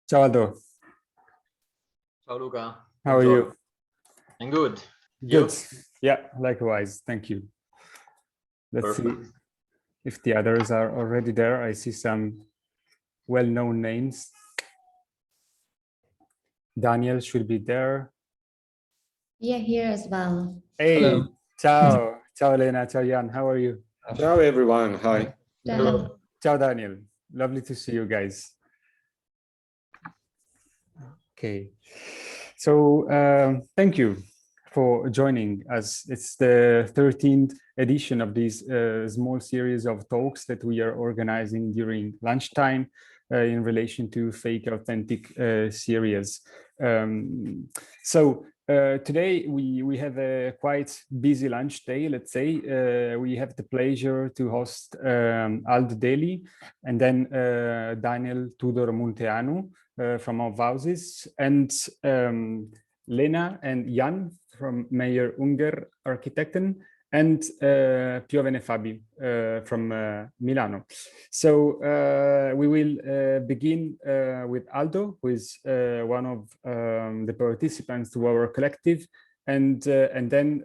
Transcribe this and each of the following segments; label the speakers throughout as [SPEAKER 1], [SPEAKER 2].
[SPEAKER 1] Ciao Aldo.
[SPEAKER 2] Ciao Luca.
[SPEAKER 1] How are you?
[SPEAKER 2] I'm good.
[SPEAKER 1] Good.
[SPEAKER 2] You?
[SPEAKER 1] Yeah, likewise. Thank you. Let's
[SPEAKER 2] Perfect.
[SPEAKER 1] see if the others are already there. I see some well-known names. Daniel should be there.
[SPEAKER 3] Yeah, here as well.
[SPEAKER 1] Hey,
[SPEAKER 4] Hello.
[SPEAKER 1] ciao. Ciao Elena, ciao Jan. How are you?
[SPEAKER 4] Ciao everyone. Hi.
[SPEAKER 3] Hello.
[SPEAKER 1] Ciao Daniel. Lovely to see you guys. Okay. So thank you for joining us. It's the 13th edition of this small series of talks that we are organizing during lunchtime in relation to FakeAuthentic series. Today we have a quite busy lunch day, let's say. We have the pleasure to host ALDO DELI and then Daniel TUDOR MUNTEANU from our houses, and Lena and Jan from MEIER UNGER Architekten, and PIOVENEFABI from Milano. So we will begin with Aldo, who is one of the participants to our collective, and then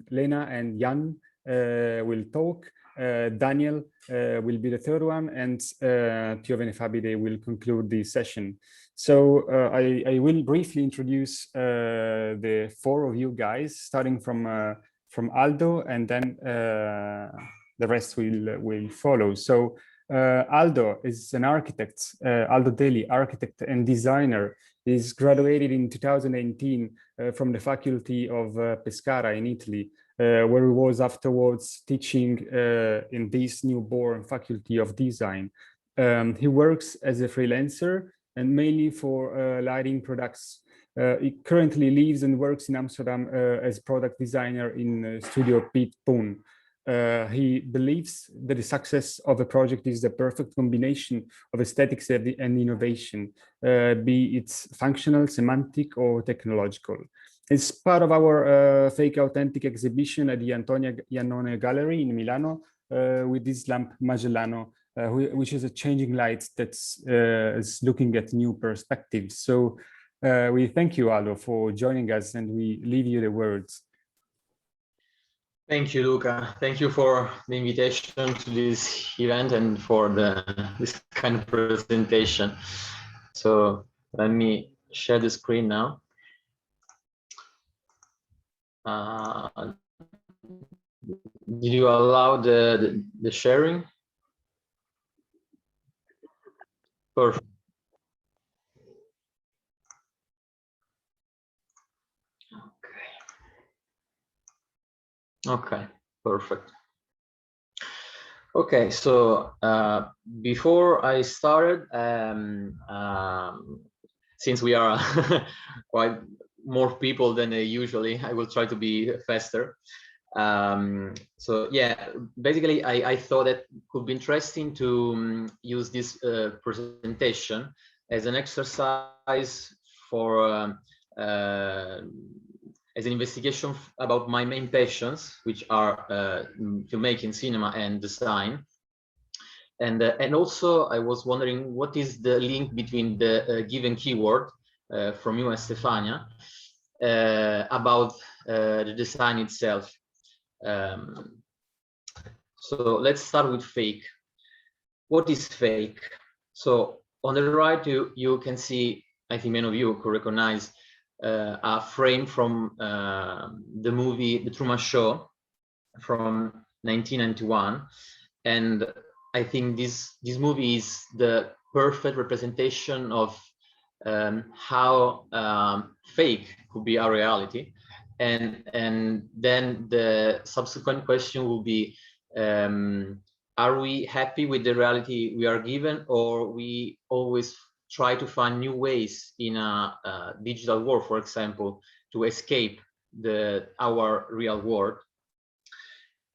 [SPEAKER 1] Lena and Jan will talk. Daniel will be the third one, and PIOVENEFABI, they will conclude the session. So I will briefly introduce the four of you guys, starting from Aldo, and then the rest will follow. So Aldo is an architect, Aldo Deli, architect and designer. He's graduated in 2018 from the faculty of Pescara in Italy, where he was afterwards teaching in this newborn faculty of design. He works as a freelancer and mainly for lighting products. He currently lives and works in Amsterdam as product designer in Studio Piet Poon. He believes that the success of a project is the perfect combination of aesthetics and innovation, be it functional, semantic, or technological. It's part of our FakeAuthentic exhibition at the Antonia Iannone Gallery in Milano with this lamp Magellano, which is a changing light that's is looking at new perspectives. So we thank you, Aldo, for joining us, and we leave you the words.
[SPEAKER 2] Thank you, Luca. Thank you for the invitation to this event and for this kind of presentation. So let me share the screen now. Did you allow the sharing? Perfect. Okay, perfect. Okay, so before I started, since we are quite more people than usually, I will try to be faster. So yeah, basically I thought that could be interesting to use this presentation as an exercise for as an investigation about my main passions, which are filmmaking, cinema, and design. And also I was wondering what is the link between the given keyword from you and Stefania about the design itself. So let's start with fake. What is fake? So on the right, you can see, I think many of you could recognize a frame from the movie The Truman Show from 1991, and I think this movie is the perfect representation of how fake could be a reality, and then the subsequent question will be, are we happy with the reality we are given, or we always try to find new ways in a digital world, for example, to escape our real world?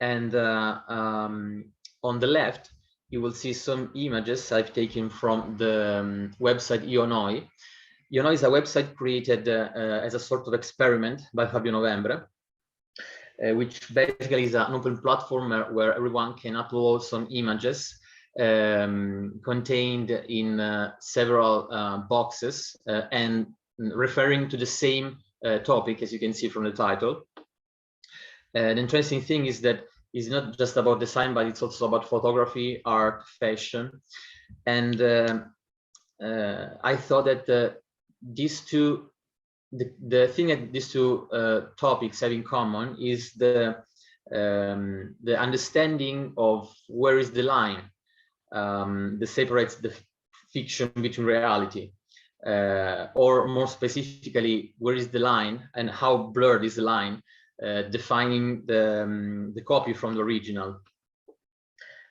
[SPEAKER 2] And on the left, you will see some images I've taken from the website Ionoi. Ionoi is a website created as a sort of experiment by Fabio Novembre, which basically is an open platform where everyone can upload some images contained in several boxes and referring to the same topic, as you can see from the title. The interesting thing is that it's not just about design, but it's also about photography, art, fashion. And I thought that these two, the thing that these two topics have in common is the understanding of where is the line that separates the fiction between reality, or more specifically, where is the line and how blurred is the line defining the copy from the original.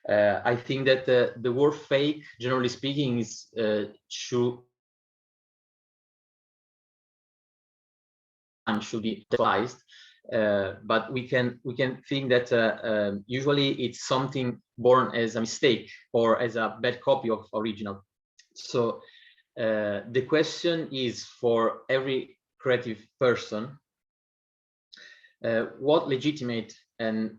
[SPEAKER 2] I think that the word fake, generally speaking, is should be utilized, but we can think that usually it's something born as a mistake or as a bad copy of original. So the question is, for every creative person, what legitimate and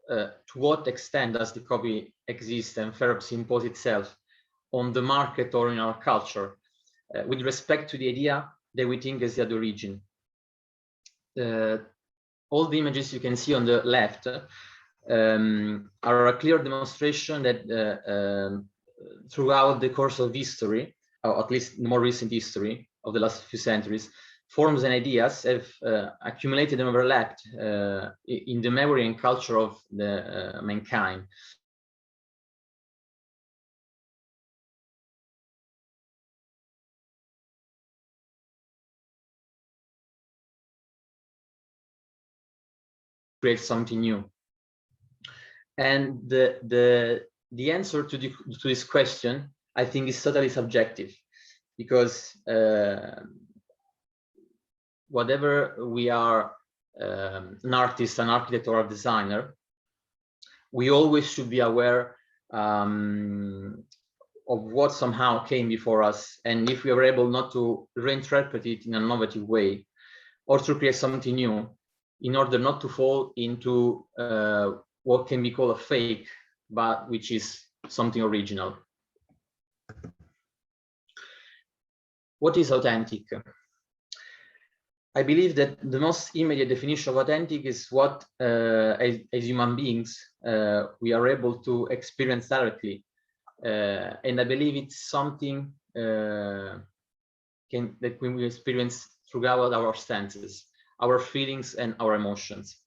[SPEAKER 2] to what extent does the copy exist and perhaps impose itself on the market or in our culture with respect to the idea that we think is the origin. All the images you can see on the left are a clear demonstration that throughout the course of history, or at least the more recent history of the last few centuries, forms and ideas have accumulated and overlapped in the memory and culture of the mankind. Create something new. And the answer to this question, I think, is totally subjective, because whatever we are, an artist, an architect, or a designer, we always should be aware of what somehow came before us, and if we are able not to reinterpret it in an innovative way or to create something new, in order not to fall into what can be called a fake, but which is something original. What is authentic? I believe that the most immediate definition of authentic is what, as human beings, we are able to experience directly. And I believe it's something that we experience throughout our senses, our feelings and our emotions.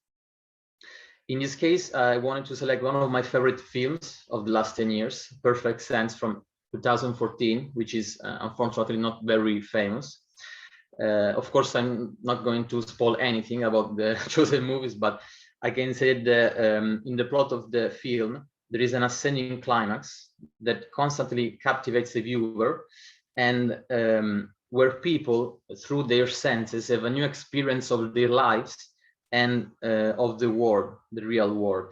[SPEAKER 2] In this case, I wanted to select one of my favorite films of the last 10 years, Perfect Sense from 2014, which is unfortunately not very famous. Of course, I'm not going to spoil anything about the chosen movies, but I can say that in the plot of the film, there is an ascending climax that constantly captivates the viewer, and where people, through their senses, have a new experience of their lives and of the world, the real world.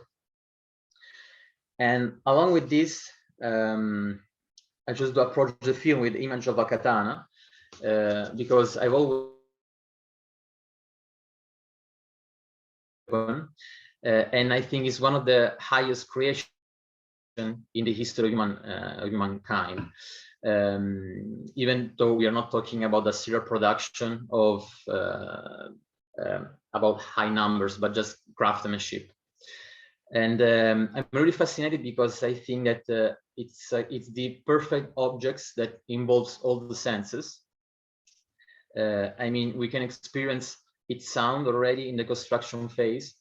[SPEAKER 2] And along with this, I chose to approach the film with the image of a katana, because I've always and I think it's one of the highest creations in the history of humankind. Even though we are not talking about a serial production of about high numbers, but just craftsmanship. And I'm really fascinated because I think that it's the perfect objects that involves all the senses. I mean, we can experience its sound already in the construction phase,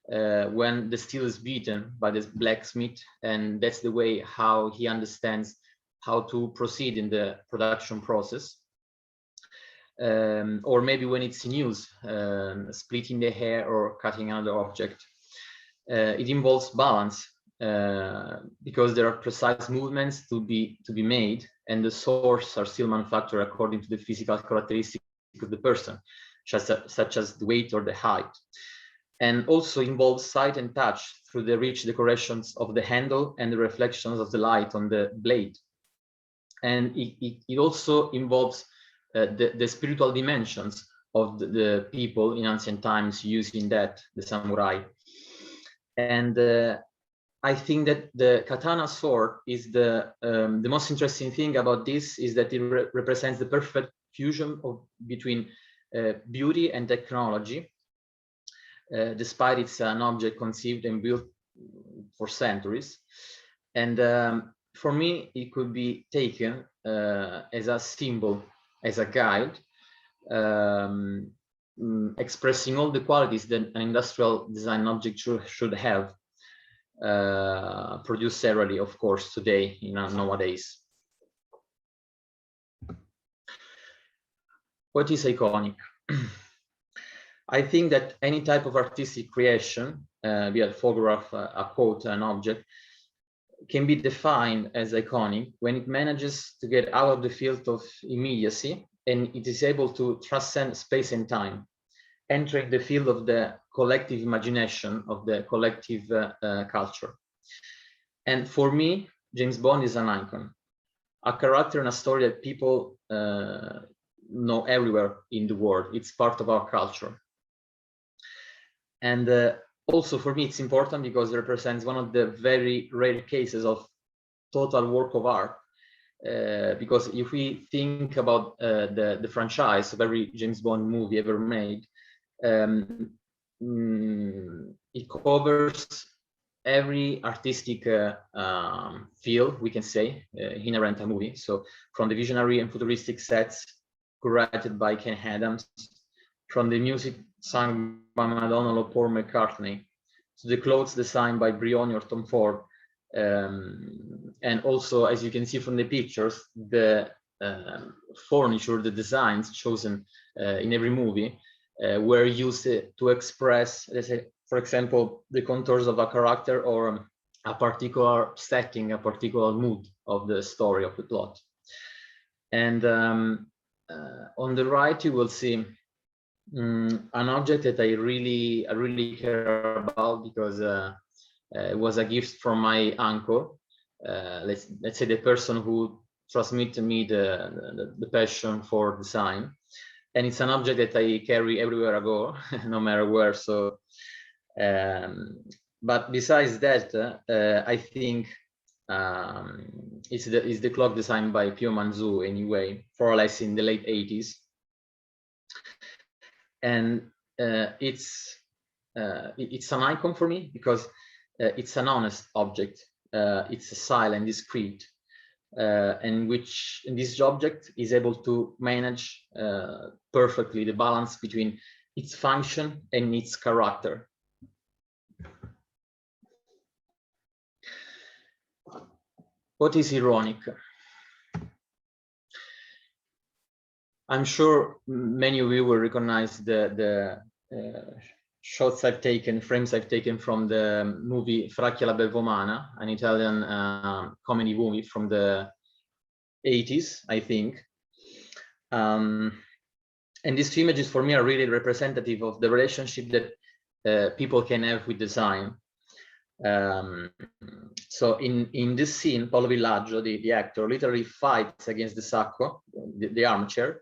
[SPEAKER 2] when the steel is beaten by this blacksmith, and that's the way how he understands how to proceed in the production process. Or maybe when it's in use, splitting the hair or cutting another object. It involves balance, because there are precise movements to be made, and the swords are still manufactured according to the physical characteristics of the person, such as the weight or the height. And also involves sight and touch through the rich decorations of the handle and the reflections of the light on the blade. And it also involves the spiritual dimensions of the people in ancient times using that, the samurai. And I think that the katana sword is the most interesting thing about this is that it represents the perfect fusion between beauty and technology, despite it's an object conceived and built for centuries. And for me, it could be taken as a symbol, as a guide, expressing all the qualities that an industrial design object should have, produced serially, of course, today, nowadays. What is iconic? I think that any type of artistic creation, be it a photograph, a quote, an object, can be defined as iconic when it manages to get out of the field of immediacy and it is able to transcend space and time, entering the field of the collective imagination, of the collective culture. And for me, James Bond is an icon, a character and a story that people know everywhere in the world. It's part of our culture. And also for me, it's important because it represents one of the very rare cases of total work of art. Because if we think about the franchise of every James Bond movie ever made, it covers every artistic field, we can say, inherent to a movie. So from the visionary and futuristic sets curated by Ken Adams, from the music sung by Madonna or Paul McCartney, to the clothes designed by Brioni or Tom Ford, and also, as you can see from the pictures, the furniture, the designs chosen in every movie were used to express, let's say, for example, the contours of a character or a particular setting, a particular mood of the story, of the plot. And on the right, you will see an object that I really care about because it was a gift from my uncle. Let's say the person who transmitted me the passion for design, and it's an object that I carry everywhere I go, no matter where. So, but besides that, I think it's the clock designed by Pio Manzù anyway, more or less in the late 80s. And it's an icon for me because it's an honest object. It's silent, discreet, and this object is able to manage perfectly the balance between its function and its character. What is ironic? I'm sure many of you will recognize the shots I've taken, frames I've taken from the movie Fracchia la Belvomana, an Italian comedy movie from the 80s, I think. And these two images for me are really representative of the relationship that people can have with design. So in this scene, Paolo Villaggio, the actor, literally fights against the sacco, the armchair,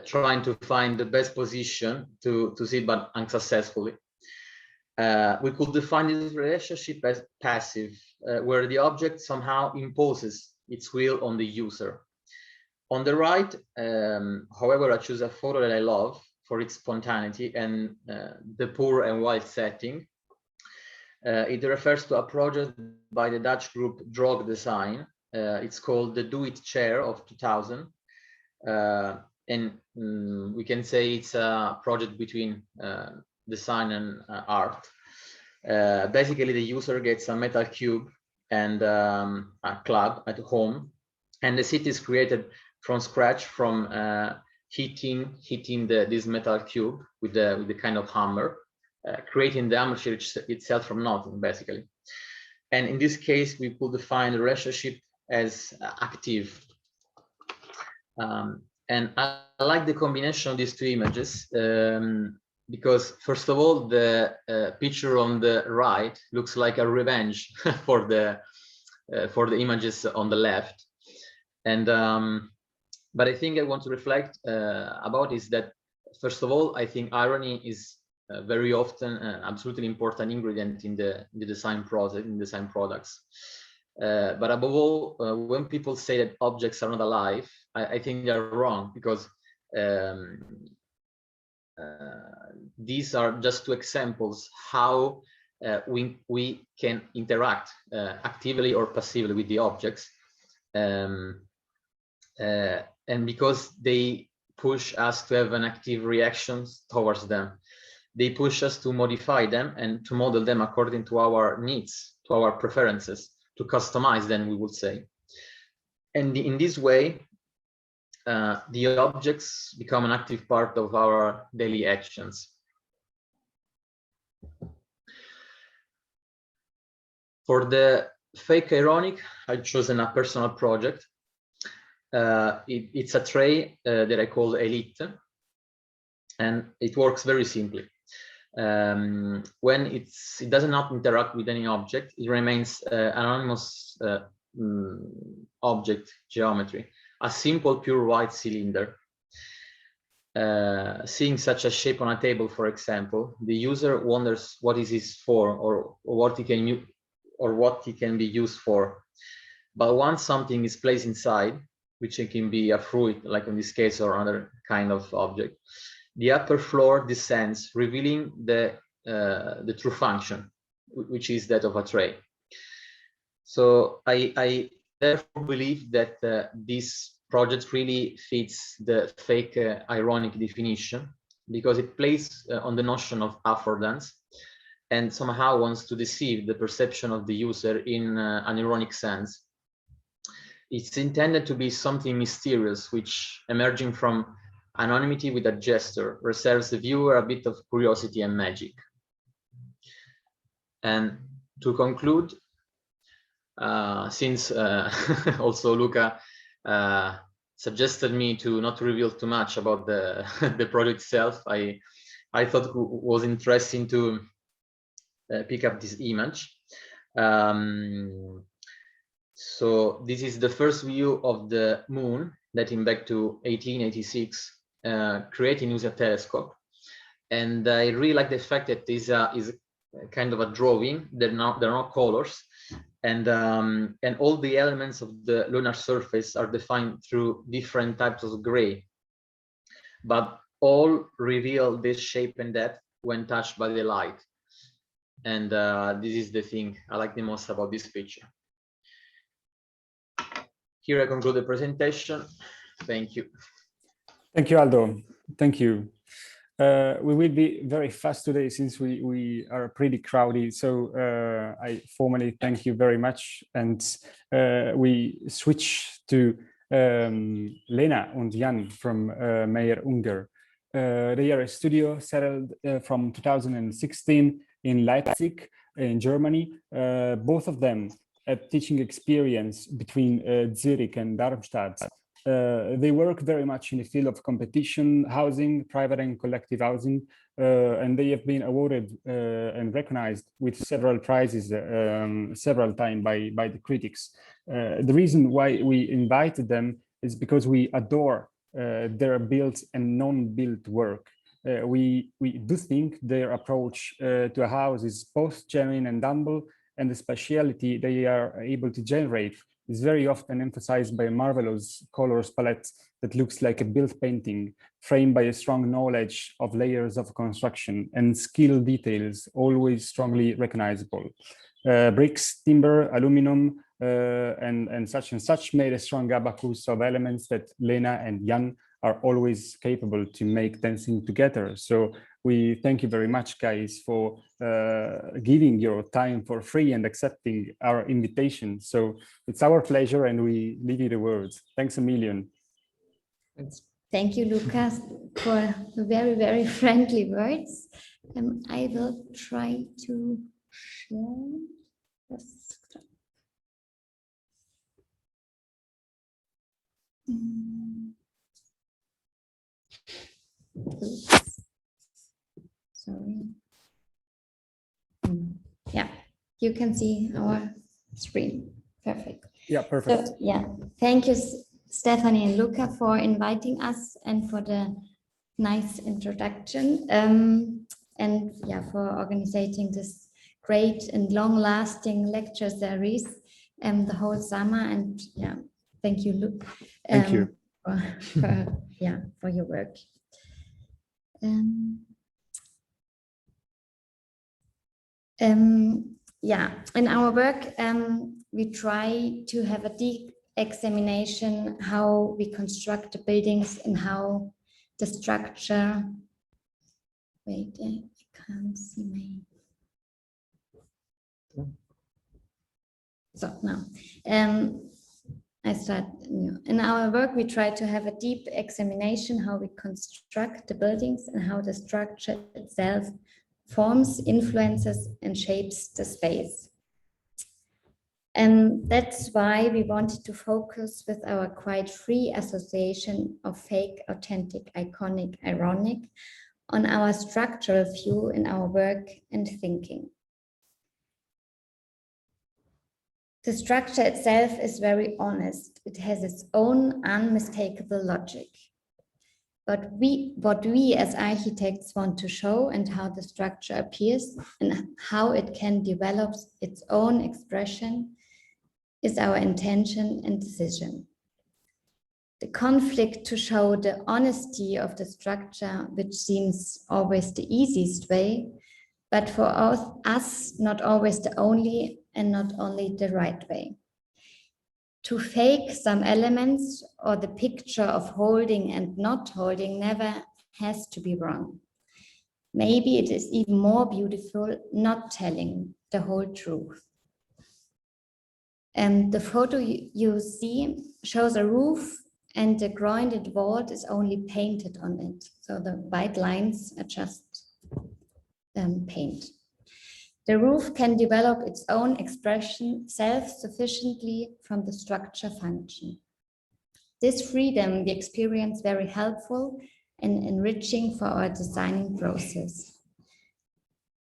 [SPEAKER 2] trying to find the best position to sit, but unsuccessfully. We could define this relationship as passive, where the object somehow imposes its will on the user. On the right, however, I choose a photo that I love for its spontaneity and the poor and wild setting. It refers to a project by the Dutch group Droog Design. It's called the Do It Chair of 2000. And we can say it's a project between design and art. Basically, the user gets a metal cube and a club at home, and the seat is created from scratch from hitting this metal cube with the kind of hammer. Creating the armature itself from nothing, basically. And in this case, we could define the relationship as active. And I like the combination of these two images because, first of all, the picture on the right looks like a revenge for the images on the left. And but I think I want to reflect about is that, first of all, I think irony is very often an absolutely important ingredient in the design process, in design products. But above all, when people say that objects are not alive, I think they're wrong, because these are just two examples how we can interact actively or passively with the objects, and because they push us to have an active reaction towards them. They push us to modify them and to model them according to our needs, to our preferences, to customize them, we would say. And in this way, the objects become an active part of our daily actions. For the fake ironic, I've chosen a personal project. It's a tray that I call Elite, and it works very simply. When it does not interact with any object, it remains anonymous object geometry, a simple pure white cylinder. Seeing such a shape on a table, for example, the user wonders what is this for, or what it can be used for. But once something is placed inside, which it can be a fruit, like in this case, or another kind of object, the upper floor descends, revealing the true function, which is that of a tray. So I therefore believe that this project really fits the fake ironic definition, because it plays on the notion of affordance and somehow wants to deceive the perception of the user in an ironic sense. It's intended to be something mysterious, which, emerging from anonymity with a gesture, reserves the viewer a bit of curiosity and magic. And to conclude, since also Luca suggested me to not reveal too much about the the project itself, I thought it was interesting to pick up this image. So this is the first view of the moon, dating back to 1886, created using a telescope. And I really like the fact that this is kind of a drawing. There are no colors, and all the elements of the lunar surface are defined through different types of gray, but all reveal this shape and depth when touched by the light. And this is the thing I like the most about this picture. Here I conclude the presentation. Thank you.
[SPEAKER 1] Thank you, Aldo. Thank you. We will be very fast today since we are pretty crowded. So I formally thank you very much. And we switch to Lena and Jan from MEIER UNGER. They are a studio settled from 2016 in Leipzig, in Germany. Both of them have teaching experience between Zurich and Darmstadt. They work very much in the field of competition housing, private and collective housing, and they have been awarded and recognized with several prizes several times by the critics. The reason why we invited them is because we adore their built and non-built work. We do think their approach to a house is both genuine and humble, and the speciality they are able to generate is very often emphasized by a marvelous colors palette that looks like a built painting, framed by a strong knowledge of layers of construction and skill details, always strongly recognizable. Bricks, timber, aluminum, and such made a strong abacus of elements that Lena and Jan are always capable to make dancing together. So we thank you very much, guys, for giving your time for free and accepting our invitation. So it's our pleasure, and we leave you the words. Thanks a million.
[SPEAKER 3] Thanks. Thank you, Lucas, for the very, very friendly words. I will try to share this. Oops. Sorry. Yeah, you can see our screen. Perfect.
[SPEAKER 1] Yeah, perfect.
[SPEAKER 3] So, yeah, thank you, Stefania and Luca, for inviting us and for the nice introduction. and yeah, for organizing this great and long-lasting lecture series the whole summer. And yeah, thank you, Luke.
[SPEAKER 1] Thank you.
[SPEAKER 3] For your work. Yeah, in our work, we try to have a deep examination how we construct the buildings and how the structure. Wait, I can't see my. So now, I start new. In our work, we try to have a deep examination how we construct the buildings and how the structure itself forms, influences, and shapes the space. And that's why we wanted to focus with our quite free association of fake, authentic, iconic, ironic on our structural view in our work and thinking. The structure itself is very honest. It has its own unmistakable logic. But what we as architects want to show and how the structure appears and how it can develop its own expression is our intention and decision. The conflict to show the honesty of the structure, which seems always the easiest way, but for us, not always the only and not only the right way. To fake some elements or the picture of holding and not holding never has to be wrong. Maybe it is even more beautiful not telling the whole truth. And the photo you see shows a roof and the grounded vault is only painted on it. So the white lines are just paint. The roof can develop its own expression self-sufficiently from the structure function. This freedom we experience very helpful and enriching for our designing process.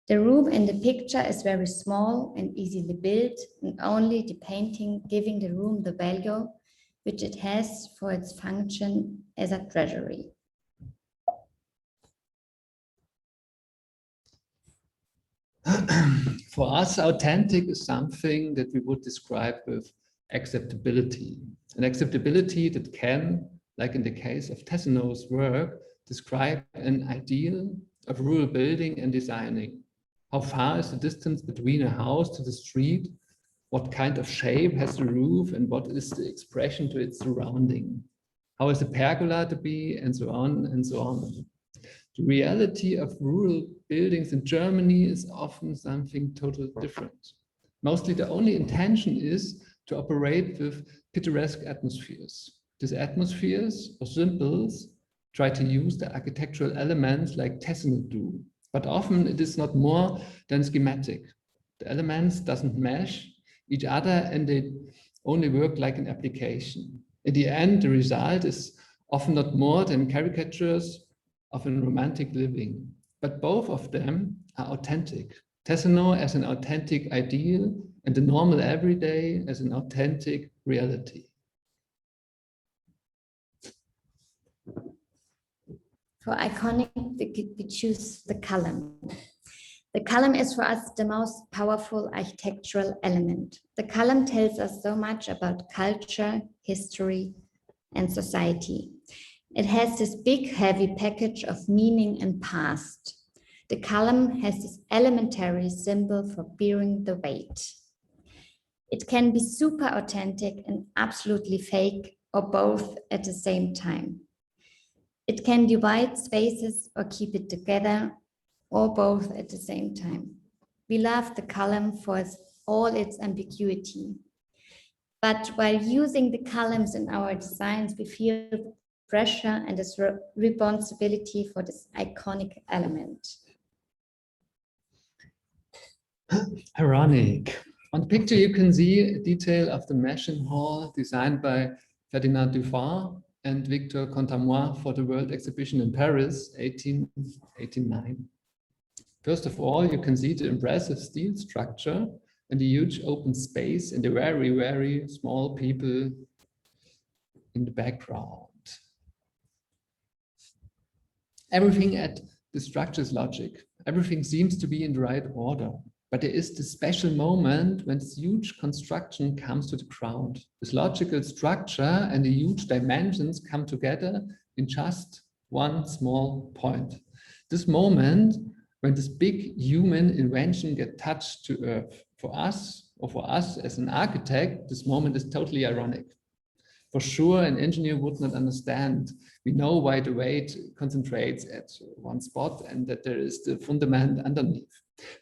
[SPEAKER 3] The room in the picture is very small and easily built, and only the painting giving the room the value which it has for its function as a treasury.
[SPEAKER 4] For us, authentic is something that we would describe with acceptability. An acceptability that can, like in the case of Tesseno's work, describe an ideal of rural building and designing. How far is the distance between a house to the street? What kind of shape has the roof and what is the expression to its surrounding? How is a pergola to be, and so on and so on. The reality of rural buildings in Germany is often something totally different. Mostly the only intention is to operate with picturesque atmospheres. These atmospheres or symbols try to use the architectural elements like Tesseno do, but often it is not more than schematic. The elements doesn't mesh each other and they only work like an application. In the end, the result is often not more than caricatures of a romantic living, but both of them are authentic. Tesseno as an authentic ideal and the normal everyday as an authentic reality.
[SPEAKER 3] For iconic, we choose the column. The column is for us the most powerful architectural element. The column tells us so much about culture, history, and society. It has this big, heavy package of meaning and past. The column has this elementary symbol for bearing the weight. It can be super authentic and absolutely fake, or both at the same time. It can divide spaces or keep it together, or both at the same time. We love the column for all its ambiguity. But while using the columns in our designs, we feel pressure and this responsibility for this iconic element.
[SPEAKER 4] Ironic. On the picture, you can see a detail of the Machine Hall designed by Ferdinand Dufay and Victor Contamois for the World Exhibition in Paris, 1889. First of all, you can see the impressive steel structure and the huge open space and the very, very small people in the background. Everything at the structure is logic. Everything seems to be in the right order. But there is this special moment when this huge construction comes to the ground. This logical structure and the huge dimensions come together in just one small point. This moment when this big human invention gets touched to earth. For us, or for us as an architect, this moment is totally ironic. For sure, an engineer would not understand. We know why the weight concentrates at one spot and that there is the fundament underneath.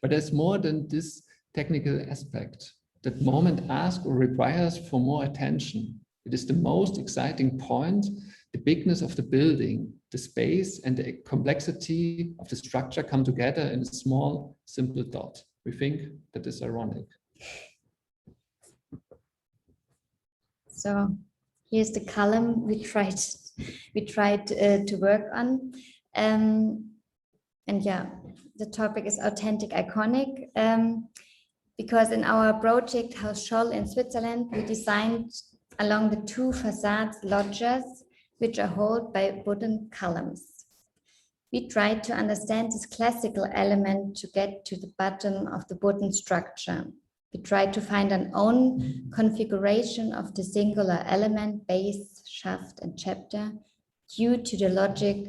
[SPEAKER 4] But there's more than this technical aspect. That moment asks or requires for more attention. It is the most exciting point, the bigness of the building, the space and the complexity of the structure come together in a small, simple dot. We think that is ironic.
[SPEAKER 3] So here's the column we tried to work on. And yeah, the topic is authentic iconic, because in our project Haus Scholl in Switzerland, we designed along the two facades loggias, which are held by wooden columns. We tried to understand this classical element to get to the bottom of the wooden structure. We tried to find an own configuration of the singular element, base, shaft, and chapter due to the logic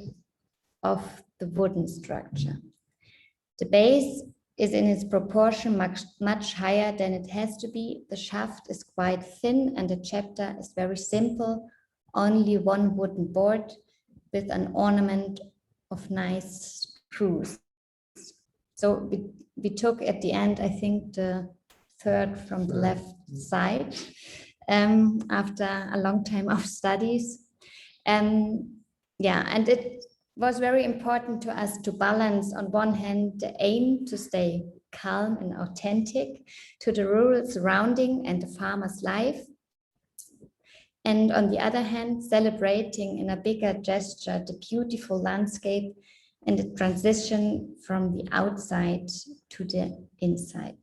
[SPEAKER 3] of the wooden structure. The base is in its proportion much higher than it has to be. The shaft is quite thin and the chapter is very simple, only one wooden board with an ornament of nice screws. So we took at the end, I think, the third from the left side after a long time of studies. Yeah, and it was very important to us to balance on one hand the aim to stay calm and authentic to the rural surrounding and the farmer's life, and on the other hand celebrating in a bigger gesture the beautiful landscape and the transition from the outside to the inside.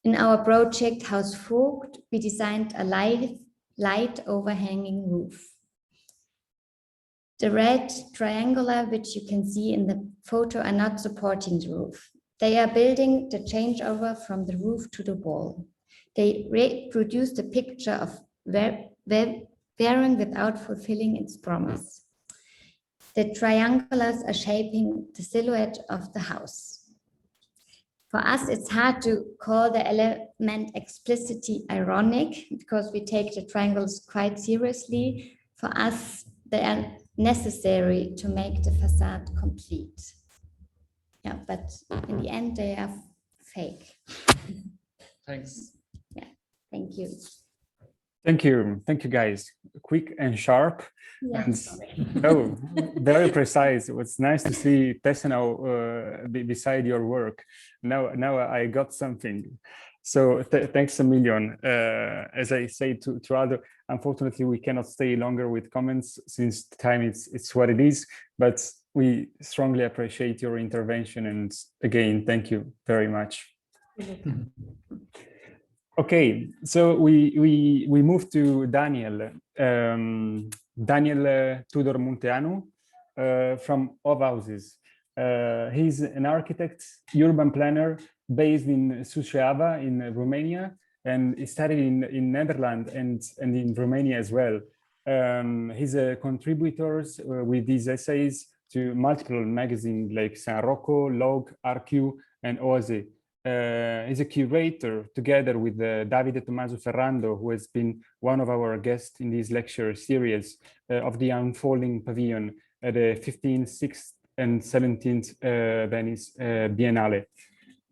[SPEAKER 3] In our project Haus Vogt, we designed a light overhanging roof. The red triangular, which you can see in the photo, are not supporting the roof. They are building the changeover from the roof to the wall. They reproduce the picture of bearing without fulfilling its promise. The triangulars are shaping the silhouette of the house. For us, it's hard to call the element explicitly ironic because we take the triangles quite seriously. For us, they are necessary to make the facade complete. Yeah, but in the end, they are fake.
[SPEAKER 4] Thanks.
[SPEAKER 3] Yeah, thank you.
[SPEAKER 1] Thank you. Thank you, guys. Quick and sharp.
[SPEAKER 3] Yeah,
[SPEAKER 1] And, oh, very precise. It was nice to see Tessa now beside your work. Now I got something. So thanks a million. As I say to Aldo, unfortunately, we cannot stay longer with comments since the time it's what it is, but we strongly appreciate your intervention. And again, thank you very much. Okay, so we move to Daniel. Daniel Tudor Munteanu from Of Houses. He's an architect, urban planner based in Suceava in Romania, and he studied in Netherlands and in Romania as well. He's a contributor with his essays to multiple magazines like San Rocco, Log, RQ, and Oase. He's a curator together with Davide Tommaso Ferrando, who has been one of our guests in this lecture series of the Unfolding Pavilion at the 15th, 6th, and 17th Venice Biennale.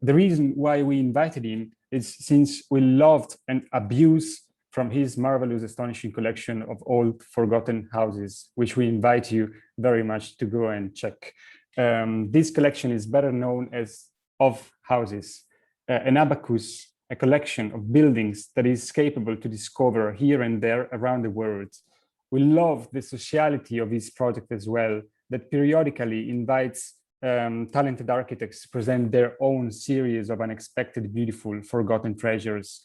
[SPEAKER 1] The reason why we invited him is since we loved and abused from his marvelous, astonishing collection of old forgotten houses, which we invite you very much to go and check. This collection is better known as Of Houses, an abacus, a collection of buildings that is capable to discover here and there around the world. We love the sociality of his project as well, that periodically invites talented architects to present their own series of unexpected, beautiful, forgotten treasures.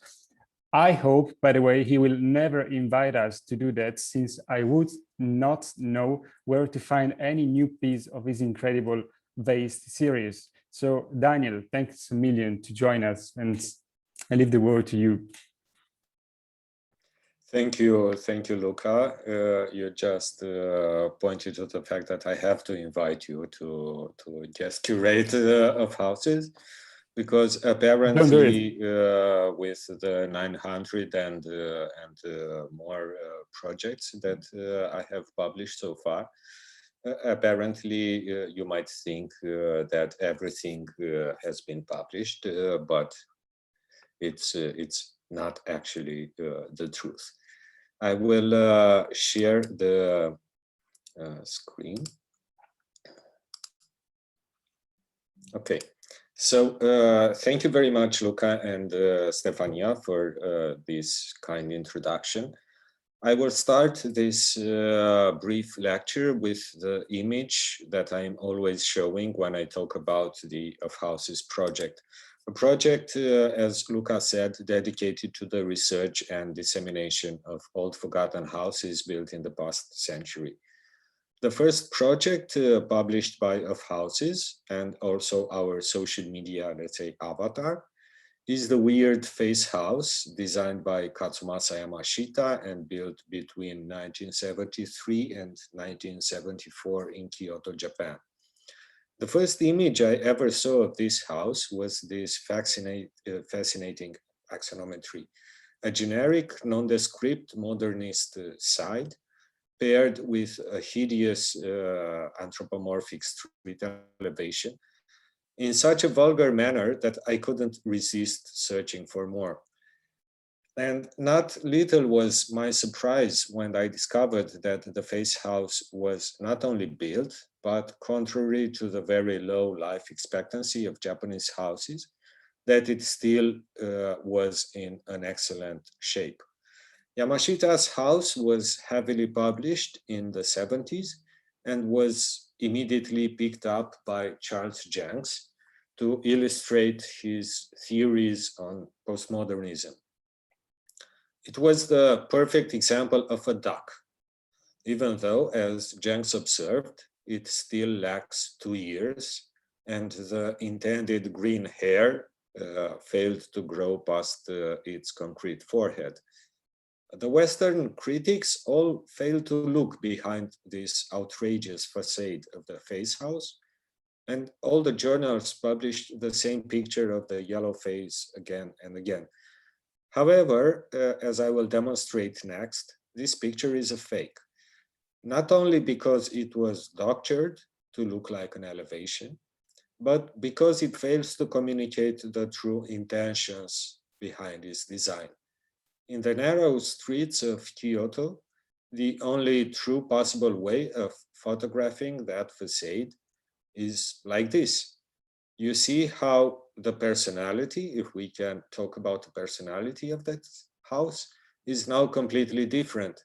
[SPEAKER 1] I hope, by the way, he will never invite us to do that, since I would not know where to find any new piece of his incredible vase series. So Daniel, thanks a million to join us, and I leave the word to you.
[SPEAKER 5] Thank you, Luca. You just pointed to the fact that I have to invite you to just curate of houses, because apparently with the 900 and more projects that I have published so far, apparently you might think that everything has been published, but it's not actually the truth. I will share the screen. Okay, so thank you very much, Luca and Stefania, for this kind introduction. I will start this brief lecture with the image that I'm always showing when I talk about the Of Houses project. A project, as Luca said, dedicated to the research and dissemination of old forgotten houses built in the past century. The first project published by Of Houses, and also our social media, let's say, avatar, is the Weird Face House, designed by Katsumasa Yamashita and built between 1973 and 1974 in Kyoto, Japan. The first image I ever saw of this house was this fascinating axonometry, a generic, nondescript modernist side paired with a hideous anthropomorphic street elevation in such a vulgar manner that I couldn't resist searching for more. And not little was my surprise when I discovered that the face house was not only built, but contrary to the very low life expectancy of Japanese houses, that it still was in an excellent shape. Yamashita's house was heavily published in the 70s and was immediately picked up by Charles Jenks to illustrate his theories on postmodernism. It was the perfect example of a duck, even though, as Jenks observed, it still lacks 2 ears and the intended green hair failed to grow past its concrete forehead. The Western critics all failed to look behind this outrageous facade of the face house, and all the journals published the same picture of the yellow face again and again. However, as I will demonstrate next, this picture is a fake, not only because it was doctored to look like an elevation, but because it fails to communicate the true intentions behind its design. In the narrow streets of Kyoto, the only true possible way of photographing that facade is like this. You see how the personality, if we can talk about the personality of that house, is now completely different,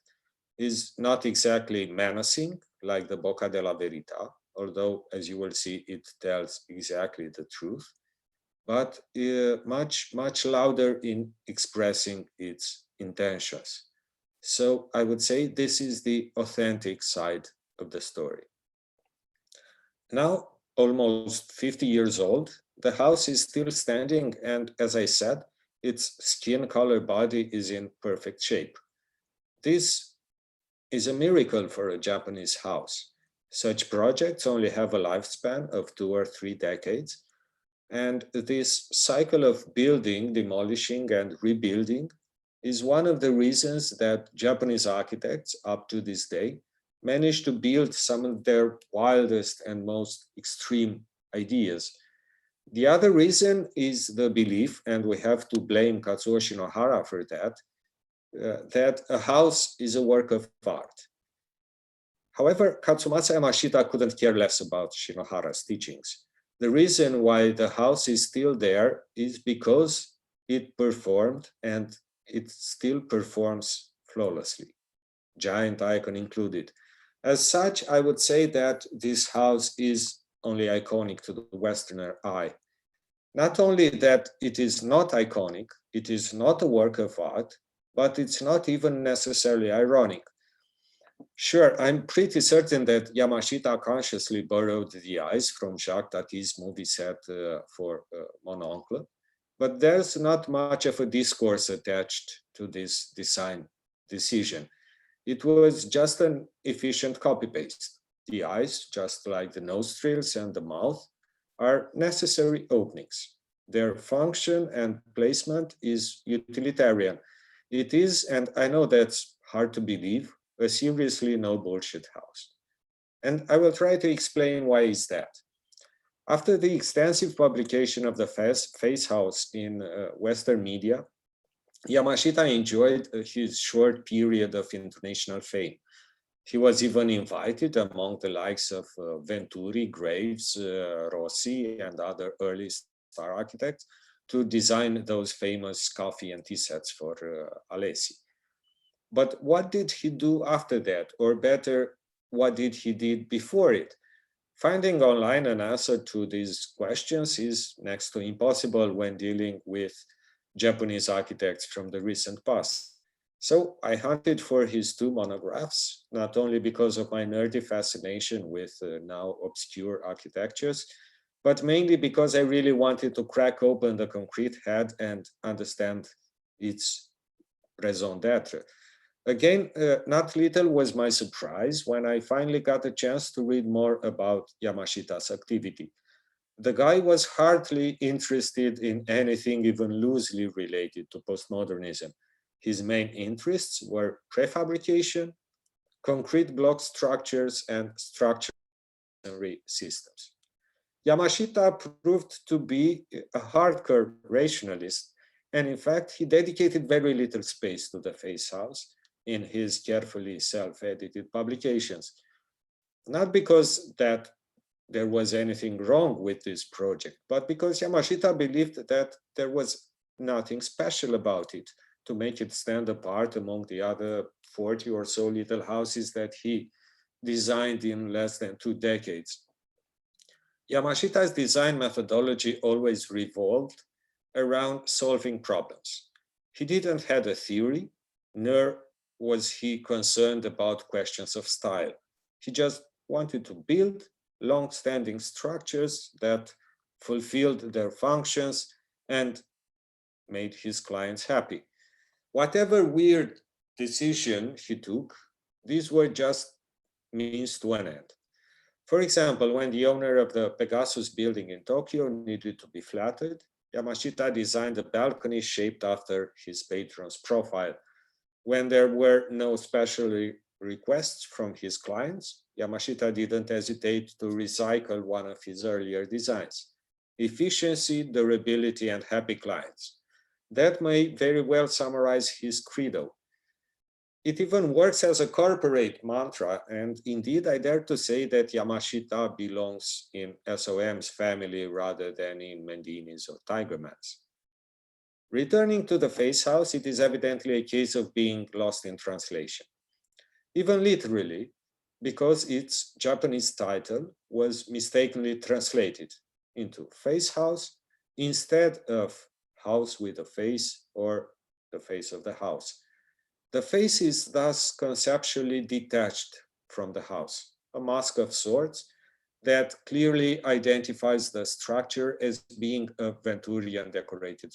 [SPEAKER 5] is not exactly menacing like the Bocca della Verità, although as you will see, it tells exactly the truth, but much louder in expressing its intentions. So I would say this is the authentic side of the story. Now, almost 50 years old, the house is still standing, and as I said, its skin color body is in perfect shape. This is a miracle for a Japanese house. Such projects only have a lifespan of 2 or 3 decades, and this cycle of building, demolishing, and rebuilding is one of the reasons that Japanese architects, up to this day, managed to build some of their wildest and most extreme ideas. The other reason is the belief, and we have to blame Kazuo Shinohara for that, that a house is a work of art. However, Katsumasa Yamashita couldn't care less about Shinohara's teachings. The reason why the house is still there is because it performed, and it still performs flawlessly, giant icon included. As such, I would say that this house is only iconic to the Westerner eye. Not only that it is not iconic, It is not a work of art, but it's not even necessarily ironic. Sure, I'm pretty certain that Yamashita consciously borrowed the eyes from Jacques Tati's movie set for Mon Oncle, but there's not much of a discourse attached to this design decision. It was just an efficient copy-paste. The eyes, just like the nostrils and the mouth, are necessary openings. Their function and placement is utilitarian. It is, and I know that's hard to believe, a seriously no bullshit house. And I will try to explain why is that. After the extensive publication of the Face House in Western media, Yamashita enjoyed his short period of international fame. He was even invited among the likes of Venturi, Graves, Rossi, and other early star architects to design those famous coffee and tea sets for Alessi. But what did he do after that? Or better, what did he do before it? Finding online an answer to these questions is next to impossible when dealing with Japanese architects from the recent past. So I hunted for his two monographs, not only because of my nerdy fascination with now obscure architectures, but mainly because I really wanted to crack open the concrete head and understand its raison d'etre. Again, not little was my surprise when I finally got a chance to read more about Yamashita's activity. The guy was hardly interested in anything even loosely related to postmodernism. His main interests were prefabrication, concrete block structures, and structural systems. Yamashita proved to be a hardcore rationalist, and in fact, he dedicated very little space to the Face House in his carefully self-edited publications. Not because that there was anything wrong with this project, but because Yamashita believed that there was nothing special about it to make it stand apart among the other 40 or so little houses that he designed in less than 2 decades. Yamashita's design methodology always revolved around solving problems. He didn't have a theory, nor was he concerned about questions of style. He just wanted to build long-standing structures that fulfilled their functions and made his clients happy. Whatever weird decision he took, these were just means to an end. For example, when the owner of the Pegasus building in Tokyo needed to be flattered, Yamashita designed a balcony shaped after his patron's profile. When there were no special requests from his clients, Yamashita didn't hesitate to recycle one of his earlier designs. Efficiency, durability, and happy clients. That may very well summarize his credo. It even works as a corporate mantra, and indeed I dare to say that Yamashita belongs in SOM's family rather than in Mendini's or Tigerman's. Returning to the Face House, it is evidently a case of being lost in translation. Even literally, because its Japanese title was mistakenly translated into Face House instead of House with a Face or the Face of the House. The face is thus conceptually detached from the house, a mask of sorts that clearly identifies the structure as being a Venturian decorated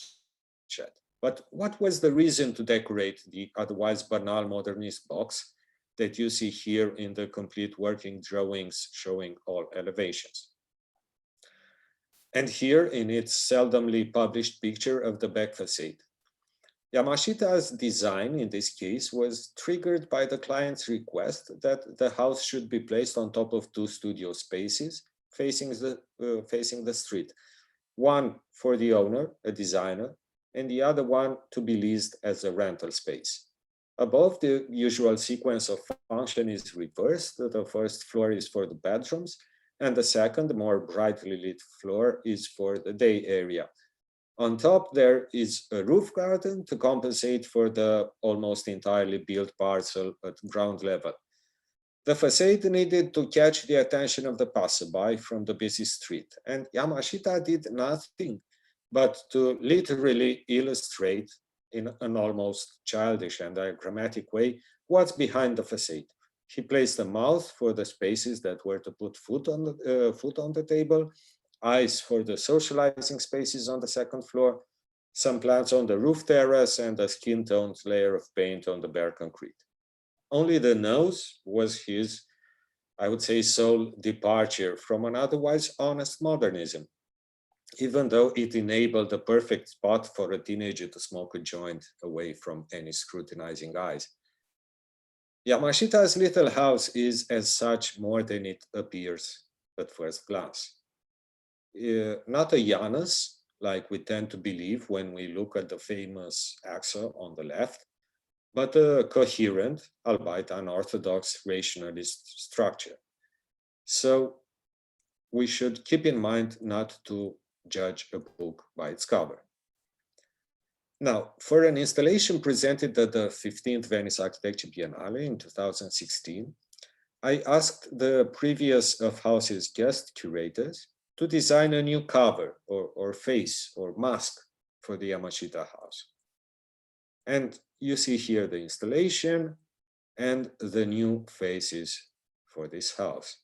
[SPEAKER 5] shed. But what was the reason to decorate the otherwise banal modernist box that you see here in the complete working drawings showing all elevations? And here in its seldomly published picture of the back facade. Yamashita's design in this case was triggered by the client's request that the house should be placed on top of 2 studio spaces facing the street. One for the owner, a designer, and the other one to be leased as a rental space. Above, the usual sequence of function is reversed. The first floor is for the bedrooms, and the second, more brightly lit floor is for the day area. On top, there is a roof garden to compensate for the almost entirely built parcel at ground level. The facade needed to catch the attention of the passerby from the busy street, and Yamashita did nothing but to literally illustrate in an almost childish and diagrammatic way what's behind the facade. He placed a mouth for the spaces that were to put food on the table, eyes for the socializing spaces on the second floor, some plants on the roof terrace, and a skin-toned layer of paint on the bare concrete. Only the nose was his, I would say, sole departure from an otherwise honest modernism, even though it enabled the perfect spot for a teenager to smoke a joint away from any scrutinizing eyes. Yamashita's little house is as such more than it appears at first glance. Not a Janus, like we tend to believe when we look at the famous axa on the left, but a coherent, albeit unorthodox, rationalist structure. So we should keep in mind not to judge a book by its cover. Now, for an installation presented at the 15th Venice Architecture Biennale in 2016, I asked the previous of House's guest curators to design a new cover or face or mask for the Yamashita house. And you see here the installation and the new faces for this house.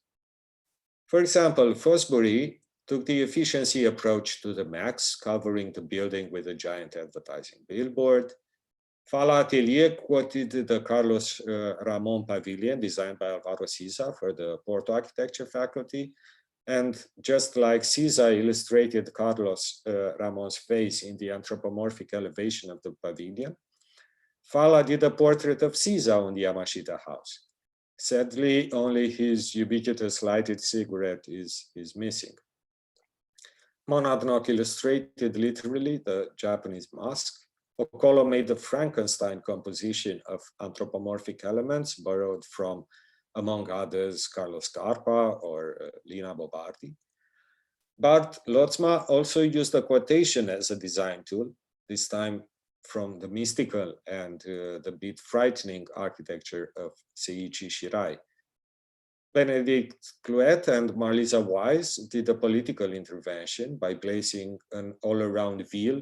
[SPEAKER 5] For example, Fosbury took the efficiency approach to the max, covering the building with a giant advertising billboard. Fala Atelier quoted the Carlos Ramon Pavilion designed by Alvaro Siza for the Porto Architecture faculty. And just like Siza illustrated Carlos Ramon's face in the anthropomorphic elevation of the pavilion, Fala did a portrait of Siza on the Yamashita house. Sadly, only his ubiquitous lighted cigarette is missing. Monadnock illustrated literally the Japanese mask. Okolo made the Frankenstein composition of anthropomorphic elements borrowed from, among others, Carlos Carpa or Lina Bobardi. But Lotzma also used a quotation as a design tool, this time from the mystical and the bit frightening architecture of Seiichi Shirai. Benedict Clouet and Marlisa Wise did a political intervention by placing an all-around veil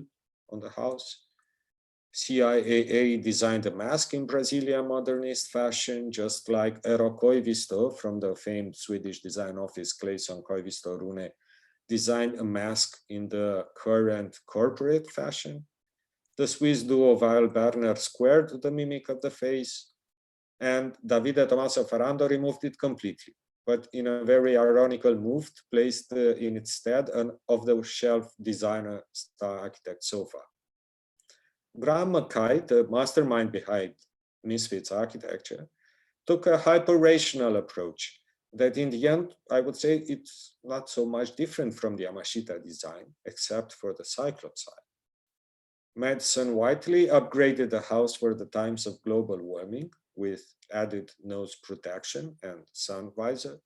[SPEAKER 5] on the house. CIAA designed a mask in Brazilian modernist fashion, just like Eero Koivisto from the famed Swedish design office Clayson Koivisto Rune designed a mask in the current corporate fashion. The Swiss duo Weil Berner squared the mimic of the face, and Davide Tommaso Ferrando removed it completely, but in a very ironical move, placed in its stead an off-the-shelf designer star architect sofa. Graham Mackay, the mastermind behind Misfits architecture, took a hyper-rational approach that in the end, I would say it's not so much different from the Yamashita design, except for the cyclop side. Madison Whiteley upgraded the house for the times of global warming with added nose protection and sun visor,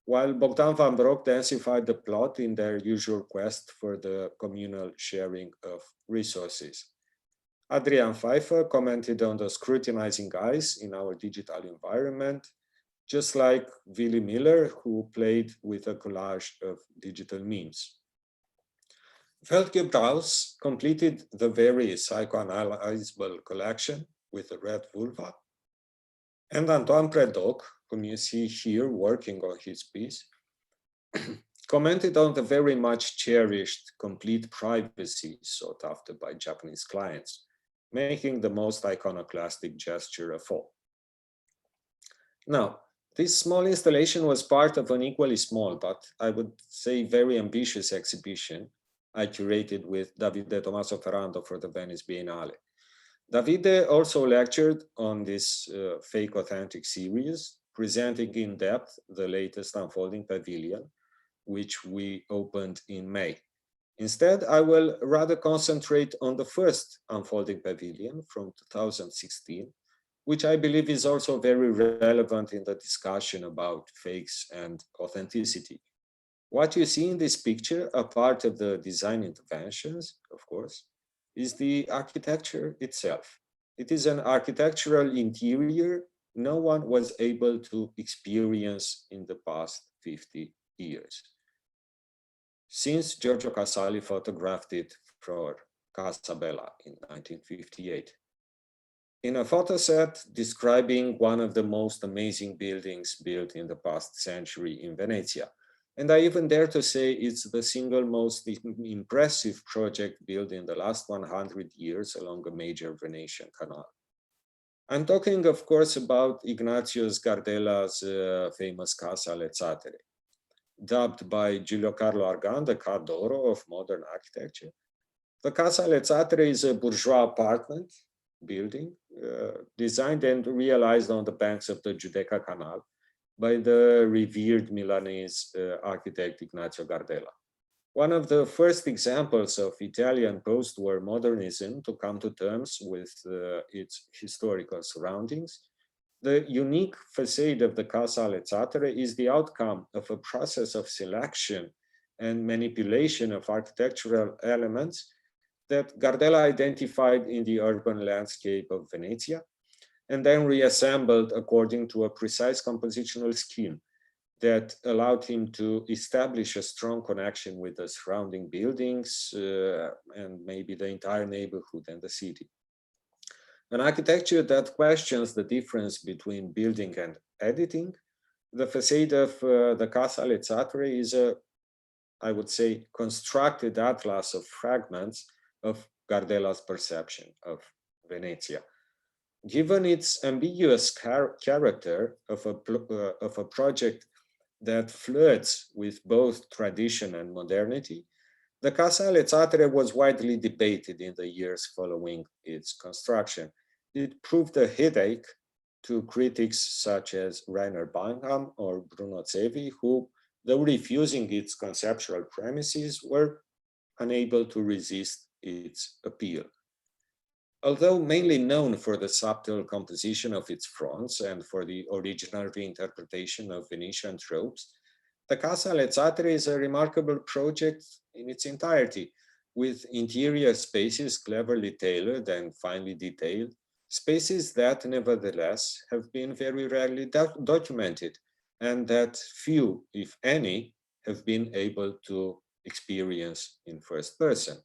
[SPEAKER 5] while Bogdan van Broek densified the plot in their usual quest for the communal sharing of resources. Adrian Pfeiffer commented on the scrutinizing eyes in our digital environment, just like Willy Miller, who played with a collage of digital memes. Feldke Braus completed the very psychoanalyzable collection with a red vulva. And Antoine Predoc, whom you see here working on his piece, commented on the very much cherished complete privacy sought after by Japanese clients, making the most iconoclastic gesture of all. Now, this small installation was part of an equally small, but I would say very ambitious exhibition I curated with Davide Tommaso Ferrando for the Venice Biennale. Davide also lectured on this Fake Authentic series, presenting in depth the latest unfolding pavilion, which we opened in May. Instead, I will rather concentrate on the first unfolding pavilion from 2016, which I believe is also very relevant in the discussion about fakes and authenticity. What you see in this picture, a part of the design interventions, of course, is the architecture itself. It is an architectural interior no one was able to experience in the past 50 years. since Giorgio Casali photographed it for Casa Bella in 1958. In a photo set describing one of the most amazing buildings built in the past century in Venezia. And I even dare to say it's the single most impressive project built in the last 100 years along a major Venetian canal. I'm talking, of course, about Ignazio Sgardella's famous Casa alle Zattere. Dubbed by Giulio Carlo Argan the Car d'Oro of modern architecture. The Casa alle Zattere is a bourgeois apartment building designed and realized on the banks of the Giudecca Canal by the revered Milanese architect Ignazio Gardella. One of the first examples of Italian post-war modernism to come to terms with its historical surroundings, the unique facade of the Casa alle Zattere is the outcome of a process of selection and manipulation of architectural elements that Gardella identified in the urban landscape of Venezia, and then reassembled according to a precise compositional scheme that allowed him to establish a strong connection with the surrounding buildings and maybe the entire neighborhood and the city. An architecture that questions the difference between building and editing, the facade of the Casa alle Zattere is a, I would say, constructed atlas of fragments of Gardella's perception of Venezia. Given its ambiguous character of a project that flirts with both tradition and modernity, the Casa alle Zattere was widely debated in the years following its construction. It proved a headache to critics such as Rainer Bangham or Bruno Zevi, who, though refusing its conceptual premises, were unable to resist its appeal. Although mainly known for the subtle composition of its fronts and for the original reinterpretation of Venetian tropes, the Casa alle Zattere is a remarkable project in its entirety, with interior spaces cleverly tailored and finely detailed, spaces that nevertheless have been very rarely documented and that few, if any, have been able to experience in first person.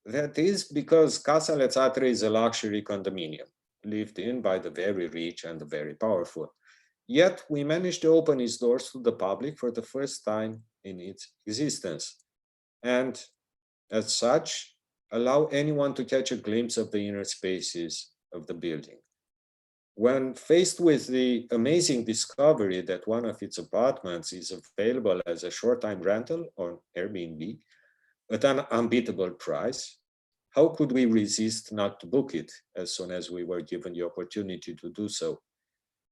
[SPEAKER 5] That is because Casa alle Zattere is a luxury condominium, lived in by the very rich and the very powerful. Yet we managed to open its doors to the public for the first time in its existence, and as such, allow anyone to catch a glimpse of the inner spaces of the building. When faced with the amazing discovery that one of its apartments is available as a short-time rental on Airbnb at an unbeatable price, how could we resist not to book it as soon as we were given the opportunity to do so?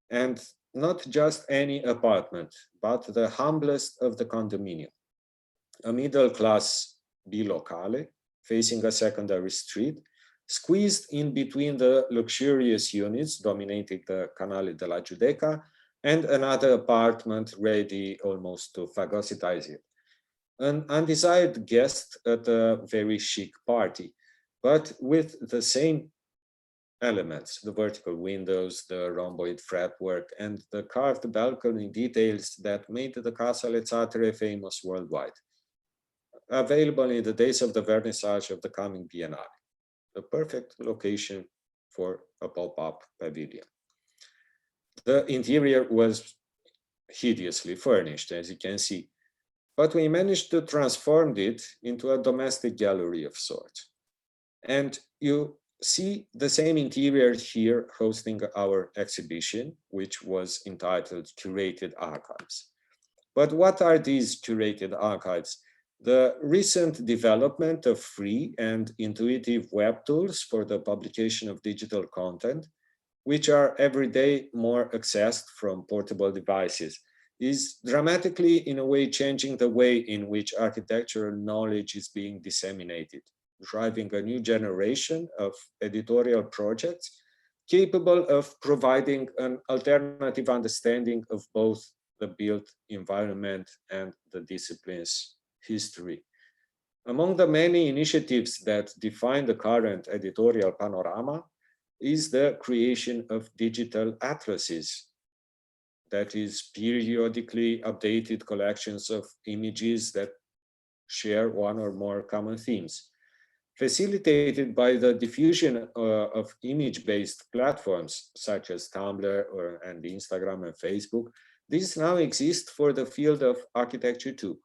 [SPEAKER 5] And not just any apartment, but the humblest of the condominium. A middle-class bilocale facing a secondary street, squeezed in between the luxurious units dominating the Canale della Giudecca and another apartment ready almost to phagocytize it. An undesired guest at a very chic party, but with the same elements, the vertical windows, the rhomboid fretwork, and the carved balcony details that made the Casa alle Zattere famous worldwide. Available in the days of the vernissage of the coming Biennale, the perfect location for a pop-up pavilion. The interior was hideously furnished, as you can see, but we managed to transform it into a domestic gallery of sorts. And you see the same interior here hosting our exhibition, which was entitled Curated Archives. But what are these curated archives? The recent development of free and intuitive web tools for the publication of digital content, which are every day more accessed from portable devices, is dramatically, in a way, changing the way in which architectural knowledge is being disseminated, driving a new generation of editorial projects capable of providing an alternative understanding of both the built environment and the discipline's history. Among the many initiatives that define the current editorial panorama is the creation of digital atlases, that is, periodically updated collections of images that share one or more common themes. Facilitated by the diffusion of image-based platforms such as Tumblr and Instagram and Facebook, these now exist for the field of architecture too.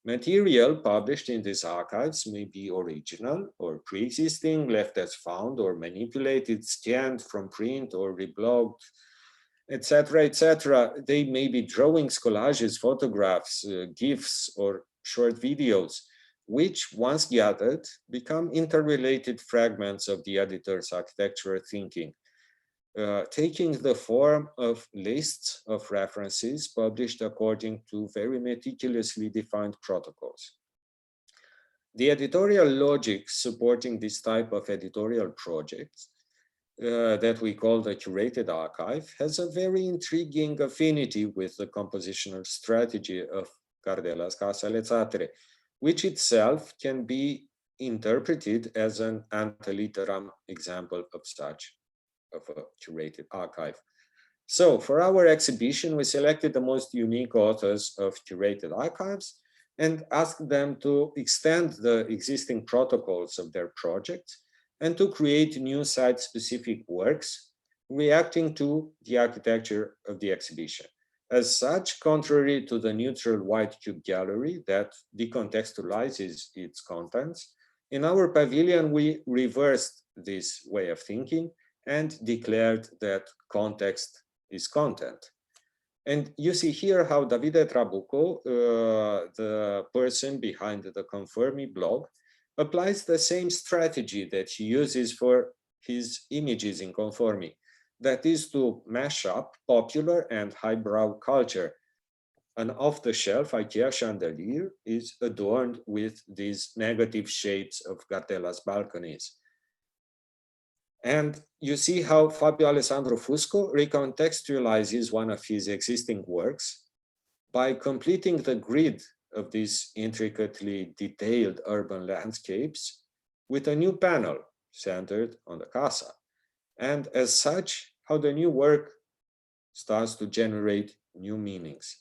[SPEAKER 5] Material published in these archives may be original or pre-existing, left as found or manipulated, scanned from print or reblogged, etc., etc. They may be drawings, collages, photographs, GIFs, or short videos, which, once gathered, become interrelated fragments of the editor's architectural thinking, taking the form of lists of references published according to very meticulously defined protocols. The editorial logic supporting this type of editorial projects that we call the curated archive has a very intriguing affinity with the compositional strategy of Cardella's Casa alle Zattere, which itself can be interpreted as an ante litteram example of a curated archive. So for our exhibition, we selected the most unique authors of curated archives and asked them to extend the existing protocols of their projects and to create new site-specific works reacting to the architecture of the exhibition. As such, contrary to the neutral white cube gallery that decontextualizes its contents, in our pavilion we reversed this way of thinking and declared that context is content. And you see here how Davide Trabucco, the person behind the Conformi blog, applies the same strategy that he uses for his images in Conformi, that is to mash up popular and highbrow culture. An off-the-shelf IKEA chandelier is adorned with these negative shapes of Cardella's balconies. And you see how Fabio Alessandro Fusco recontextualizes one of his existing works by completing the grid of these intricately detailed urban landscapes with a new panel centered on the casa. And as such, how the new work starts to generate new meanings.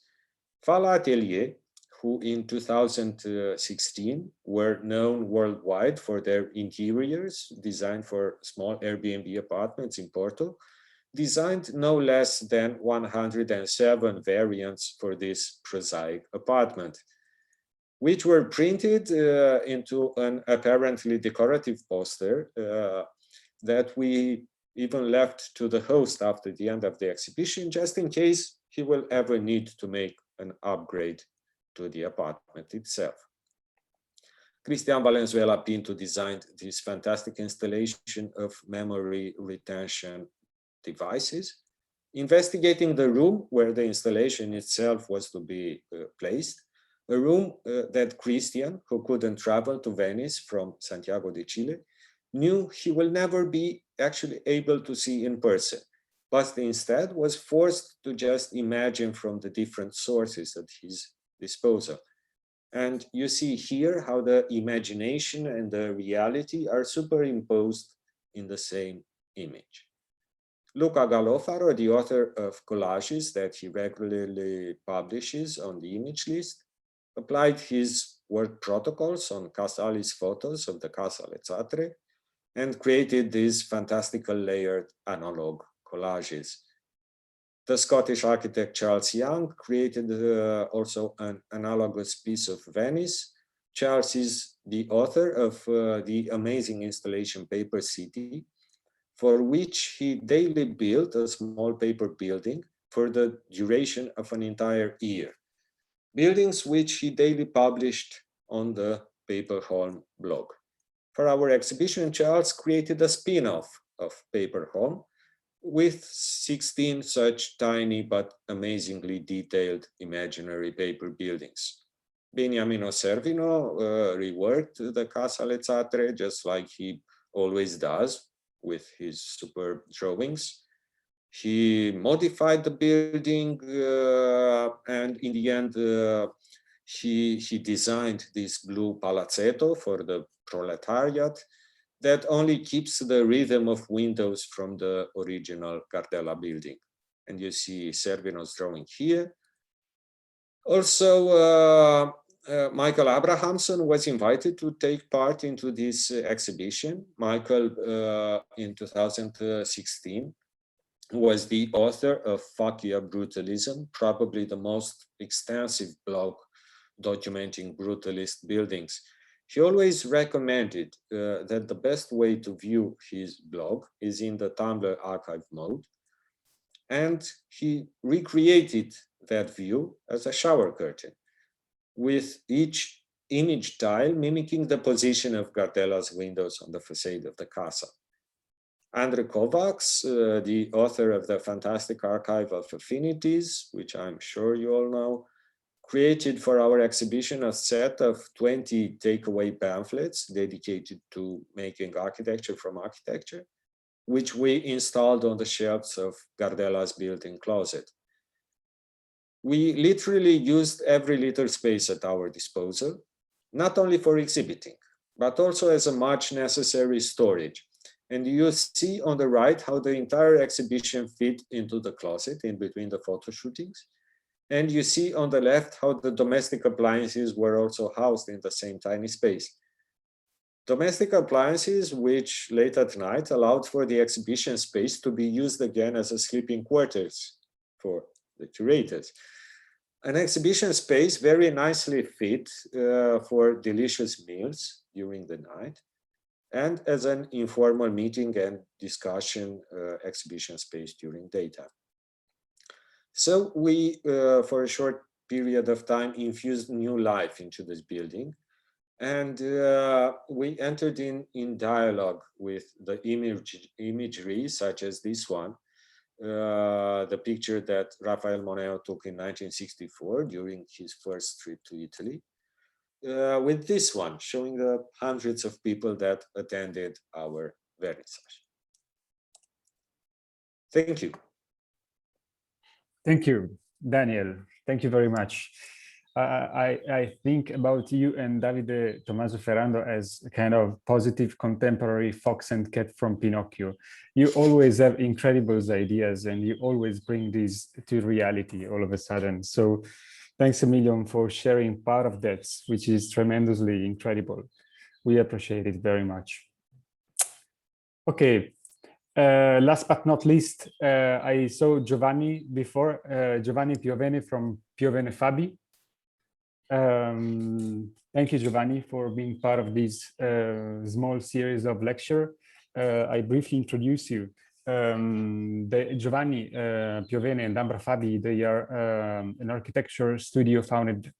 [SPEAKER 5] Fala Atelier, who in 2016 were known worldwide for their interiors designed for small Airbnb apartments in Porto, designed no less than 107 variants for this prosaic apartment, which were printed into an apparently decorative poster that we even left to the host after the end of the exhibition, just in case he will ever need to make an upgrade to the apartment itself. Cristian Valenzuela Pinto designed this fantastic installation of memory retention devices, investigating the room where the installation itself was to be placed, a room that Cristian, who couldn't travel to Venice from Santiago de Chile, knew he will never be actually able to see in person, but instead was forced to just imagine from the different sources at his disposal. And you see here how the imagination and the reality are superimposed in the same image. Luca Galofaro, the author of collages that he regularly publishes on the image list, applied his work protocols on Casali's photos of the Casa alle Zattere and created these fantastical layered analog collages. The Scottish architect Charles Young created also an analogous piece of Venice. Charles is the author of the amazing installation Paper City, for which he daily built a small paper building for the duration of an entire year. Buildings which he daily published on the Paperholm blog. For our exhibition, Charles created a spin-off of Paperholm with 16 such tiny but amazingly detailed imaginary paper buildings. Beniamino Servino reworked the Casa alle Zattere just like he always does with his superb drawings. He modified the building and in the end he designed this blue palazzetto for the proletariat that only keeps the rhythm of windows from the original Cardella building. And you see Servino's drawing here. Also, Michael Abrahamson was invited to take part into this exhibition. Michael, in 2016, was the author of Fuck Yeah Brutalism, probably the most extensive blog documenting brutalist buildings. He always recommended that the best way to view his blog is in the Tumblr archive mode. And he recreated that view as a shower curtain, with each image tile mimicking the position of Gardella's windows on the facade of the casa. Andrei Kovacs, the author of the fantastic archive of affinities, which I'm sure you all know, created for our exhibition a set of 20 takeaway pamphlets dedicated to making architecture from architecture, which we installed on the shelves of Gardella's built-in closet. We literally used every little space at our disposal, not only for exhibiting, but also as a much necessary storage. And you see on the right how the entire exhibition fit into the closet in between the photo shootings. And you see on the left how the domestic appliances were also housed in the same tiny space. Domestic appliances, which late at night allowed for the exhibition space to be used again as a sleeping quarters for the curators. An exhibition space very nicely fit for delicious meals during the night and as an informal meeting and discussion exhibition space during daytime. So we, for a short period of time, infused new life into this building. And we entered in dialogue with the imagery, such as this one, the picture that Raphael Moneo took in 1964 during his first trip to Italy, with this one, showing the hundreds of people that attended our vernissage. Thank you.
[SPEAKER 1] Thank you, Daniel. Thank you very much. I think about you and Davide Tommaso Ferrando as a kind of positive contemporary fox and cat from Pinocchio. You always have incredible ideas and you always bring these to reality all of a sudden. So thanks a million for sharing part of that, which is tremendously incredible. We appreciate it very much. Okay. Last but not least, I saw Giovanni before, Giovanni Piovene from PIOVENEFABI. Thank you, Giovanni, for being part of this small series of lecture. I briefly introduce you. Giovanni Piovene and Ambra Fabi, they are an architecture studio founded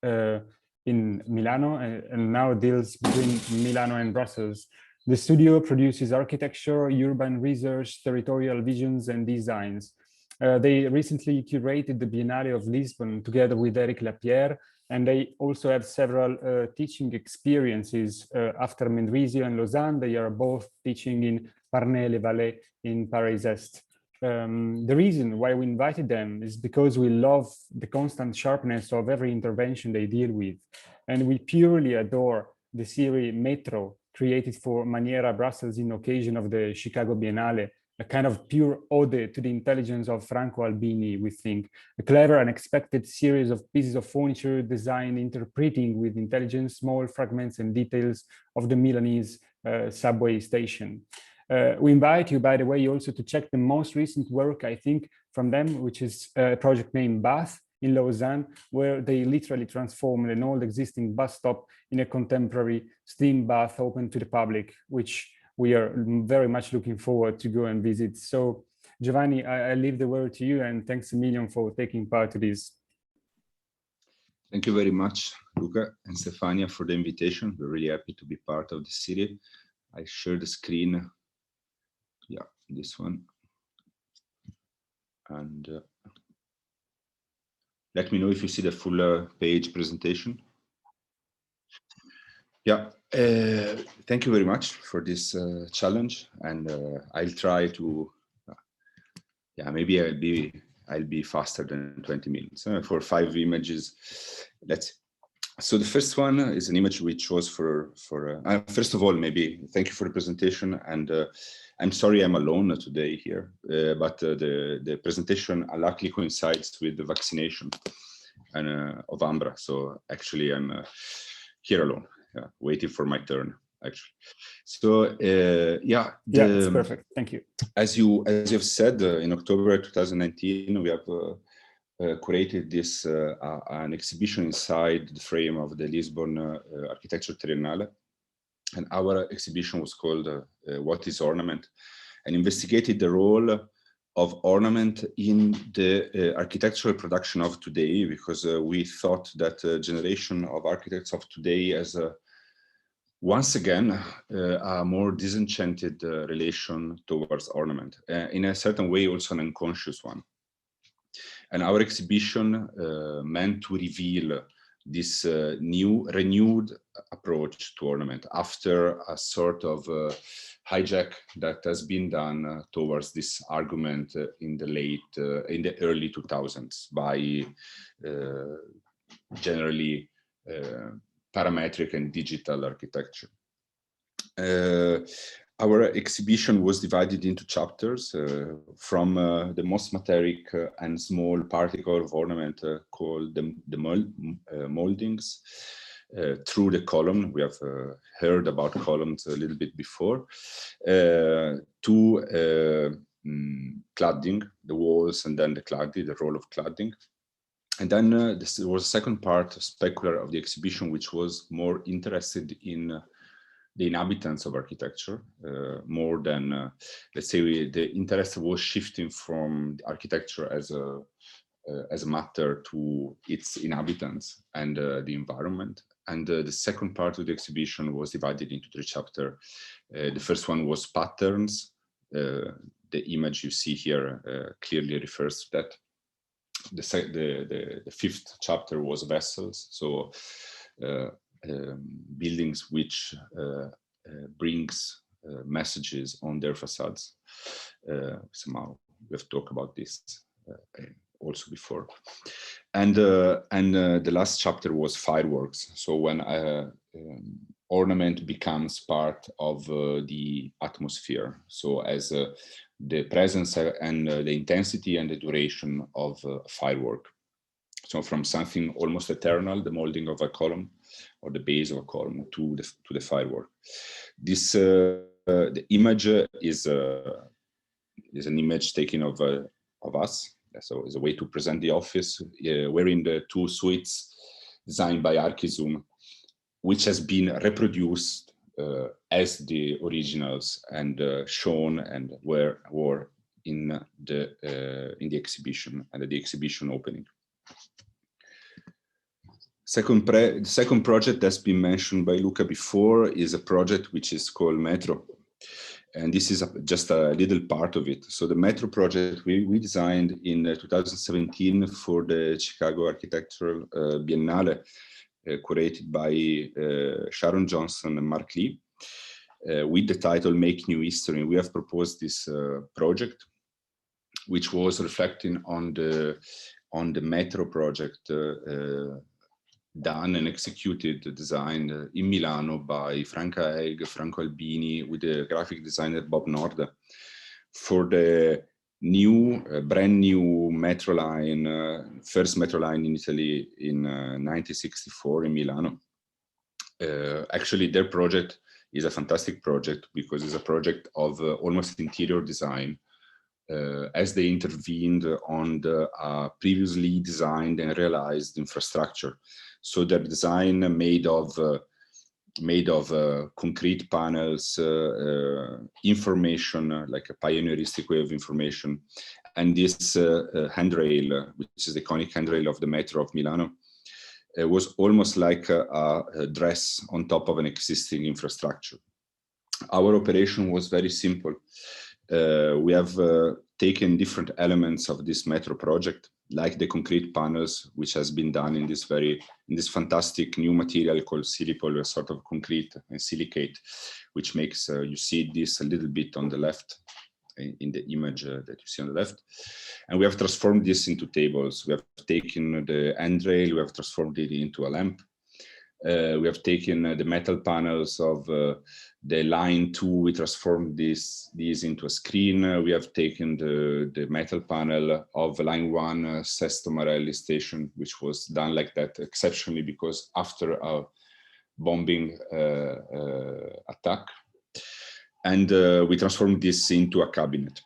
[SPEAKER 1] in Milano and now deals between Milano and Brussels. The studio produces architecture, urban research, territorial visions, and designs. They recently curated the Biennale of Lisbon together with Eric Lapierre, and they also have several teaching experiences after Mendrisio and Lausanne. They are both teaching in Parnay-les-Vallées in Paris-Est. The reason why we invited them is because we love the constant sharpness of every intervention they deal with, and we purely adore the series Metro, created for Maniera Brussels in occasion of the Chicago Biennale, a kind of pure ode to the intelligence of Franco Albini, we think. A clever, unexpected series of pieces of furniture designed interpreting with intelligence small fragments and details of the Milanese subway station. We invite you, by the way, also to check the most recent work, I think, from them, which is a project named Bath in Lausanne, where they literally transformed an old existing bus stop in a contemporary steam bath open to the public, which we are very much looking forward to go and visit. So Giovanni, I leave the word to you, and thanks a million for taking part to this.
[SPEAKER 6] Thank you very much, Luca and Stefania, for the invitation. We're really happy to be part of the series. I share the screen. Yeah, this one. And let me know if you see the full page presentation. Yeah, thank you very much for this challenge, and I'll try to, yeah, maybe I'll be faster than 20 minutes for 5 images. So the first one is an image we chose for first of all, maybe thank you for the presentation, and I'm sorry I'm alone today here, but the presentation luckily coincides with the vaccination. and of Ambra. So actually, I'm here alone, waiting for my turn. Actually, so yeah,
[SPEAKER 1] it's perfect. Thank you.
[SPEAKER 6] As you've said, in October 2019, we have created this an exhibition inside the frame of the Lisbon Architecture Triennale, and our exhibition was called "What is Ornament?" and investigated the role of ornament in the architectural production of today, because we thought that a generation of architects of today has once again a more disenchanted relation towards ornament, in a certain way also an unconscious one. And our exhibition meant to reveal this renewed approach to ornament after a sort of hijack that has been done towards this argument in the early 2000s by generally parametric and digital architecture. Our exhibition was divided into chapters from the most materic and small particle of ornament called the moldings, through the column. We have heard about columns a little bit before, to cladding, the walls, and then the cladding, the role of cladding. And then there was a second part, specular, of the exhibition, which was more interested in the inhabitants of architecture, more than, let's say, the interest was shifting from architecture as a matter to its inhabitants and the environment. And the second part of the exhibition was divided into 3 chapters. The first one was patterns. The image you see here clearly refers to that. The 5th chapter was vessels, so buildings which brings messages on their facades. Somehow we have talked about this also before. And the last chapter was fireworks. So when ornament becomes part of the atmosphere, so as the presence and the intensity and the duration of a firework. So from something almost eternal, the molding of a column or the base of a column, to the firework. This the image is an image taken of us. So it's a way to present the office, wearing the 2 suites designed by Archizoom, which has been reproduced as the originals and shown and were in the exhibition and at the exhibition opening. The second project that's been mentioned by Luca before is a project which is called Metro. And this is just a little part of it. So the Metro project we designed in 2017 for the Chicago Architectural Biennale, curated by Sharon Johnson and Mark Lee, with the title Make New History. We have proposed this project, which was reflecting on the Metro project done and executed, designed in Milano by Franca Egg, Franco Albini, with the graphic designer Bob Norda, for the brand new metro line, first metro line in Italy in 1964 in Milano. Actually, their project is a fantastic project because it's a project of almost interior design, as they intervened on the previously designed and realized infrastructure. So their design made of concrete panels, information, like a pioneeristic way of information, and this handrail, which is the iconic handrail of the Metro of Milano, was almost like a dress on top of an existing infrastructure. Our operation was very simple. We have taken different elements of this Metro project, like the concrete panels, which has been done in this fantastic new material called Silipol, a sort of concrete and silicate, which makes you see this a little bit on the left in the image that you see on the left. And we have transformed this into tables. We have taken the handrail, we have transformed it into a lamp. We have taken the metal panels of the line 2, we transformed these into a screen. We have taken the metal panel of line 1 Sesto Marelli station, which was done like that exceptionally because after a bombing attack. And we transformed this into a cabinet.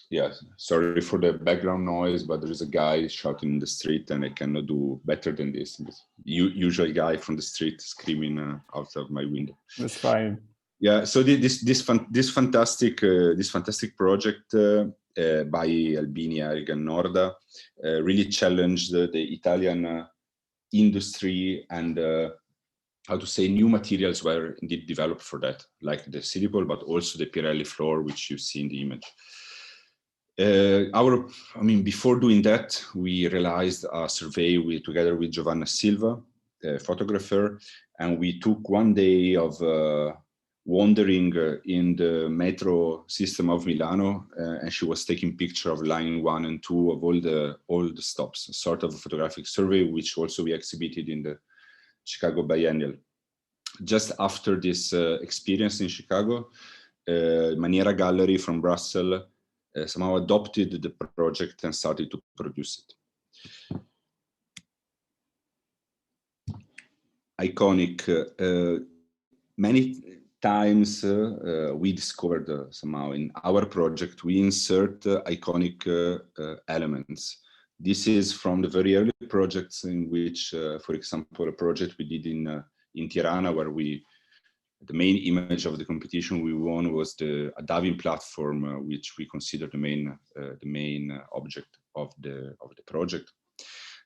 [SPEAKER 6] Yeah, sorry for the background noise, but there is a guy shouting in the street and I cannot do better than this. Usual guy from the street screaming out of my window.
[SPEAKER 1] That's fine.
[SPEAKER 6] Yeah, so this fantastic project by Albini, Ariga, and Norda really challenged the Italian industry, and how to say, new materials were indeed developed for that, like the Silipol, but also the Pirelli floor, which you see in the image. Before doing that, we realized a survey together with Giovanna Silva, a photographer, and we took one day of wandering in the metro system of Milano, and she was taking picture of line 1 and 2 of all the stops, sort of a photographic survey, which also we exhibited in the Chicago Biennial. Just after this experience in Chicago, Maniera Gallery from Brussels somehow adopted the project and started to produce it. Iconic. Many times we discovered somehow in our project, we insert iconic elements. This is from the very early projects in which, for example, a project we did in Tirana, where the main image of the competition we won was a diving platform, which we consider the main object of the project.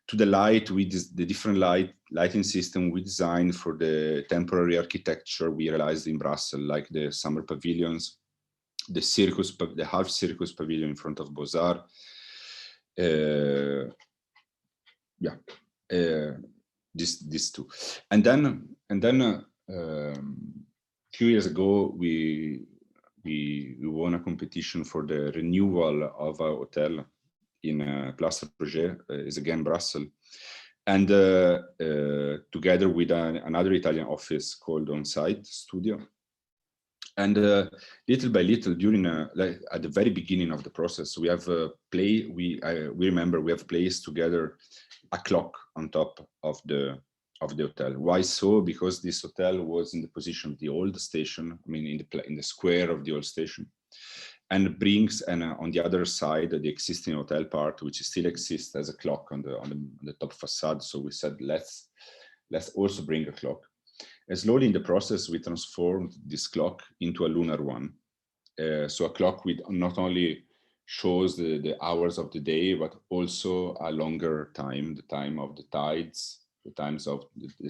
[SPEAKER 6] To the light, the different lighting system we designed for the temporary architecture we realized in Brussels, like the summer pavilions, the half circus pavilion in front of Beaux-Arts. These two, and then. Few years ago, we won a competition for the renewal of a hotel in Place Roger, is again Brussels, and together with another Italian office called On Site Studio. And little by little, during at the very beginning of the process, we have we remember we have placed together a clock on top of the hotel. Why so? Because this hotel was in the position of the old station, in the square of the old station, and brings, and on the other side, the existing hotel part, which still exists as a clock on the top facade. So we said, let's also bring a clock. And slowly in the process, we transformed this clock into a lunar one. So a clock with not only shows the hours of the day, but also a longer time, the time of the tides, the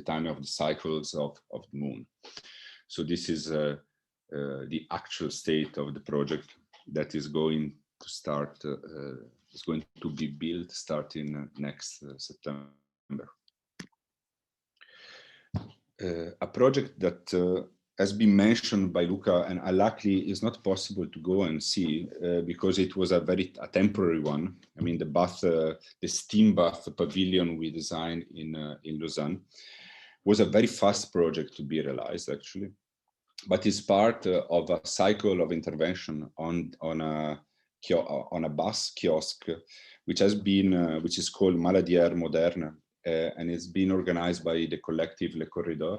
[SPEAKER 6] time of the cycles of the moon. So this is the actual state of the project that is going to start, is going to be built starting next September. A project that has been mentioned by Luca, and luckily is not possible to go and see because it was a temporary one. The steam bath pavilion we designed in Lausanne was a very fast project to be realized, actually, but it's part of a cycle of intervention on a bus kiosk, which is called Maladière Moderne, and it's been organized by the collective Le Corridor,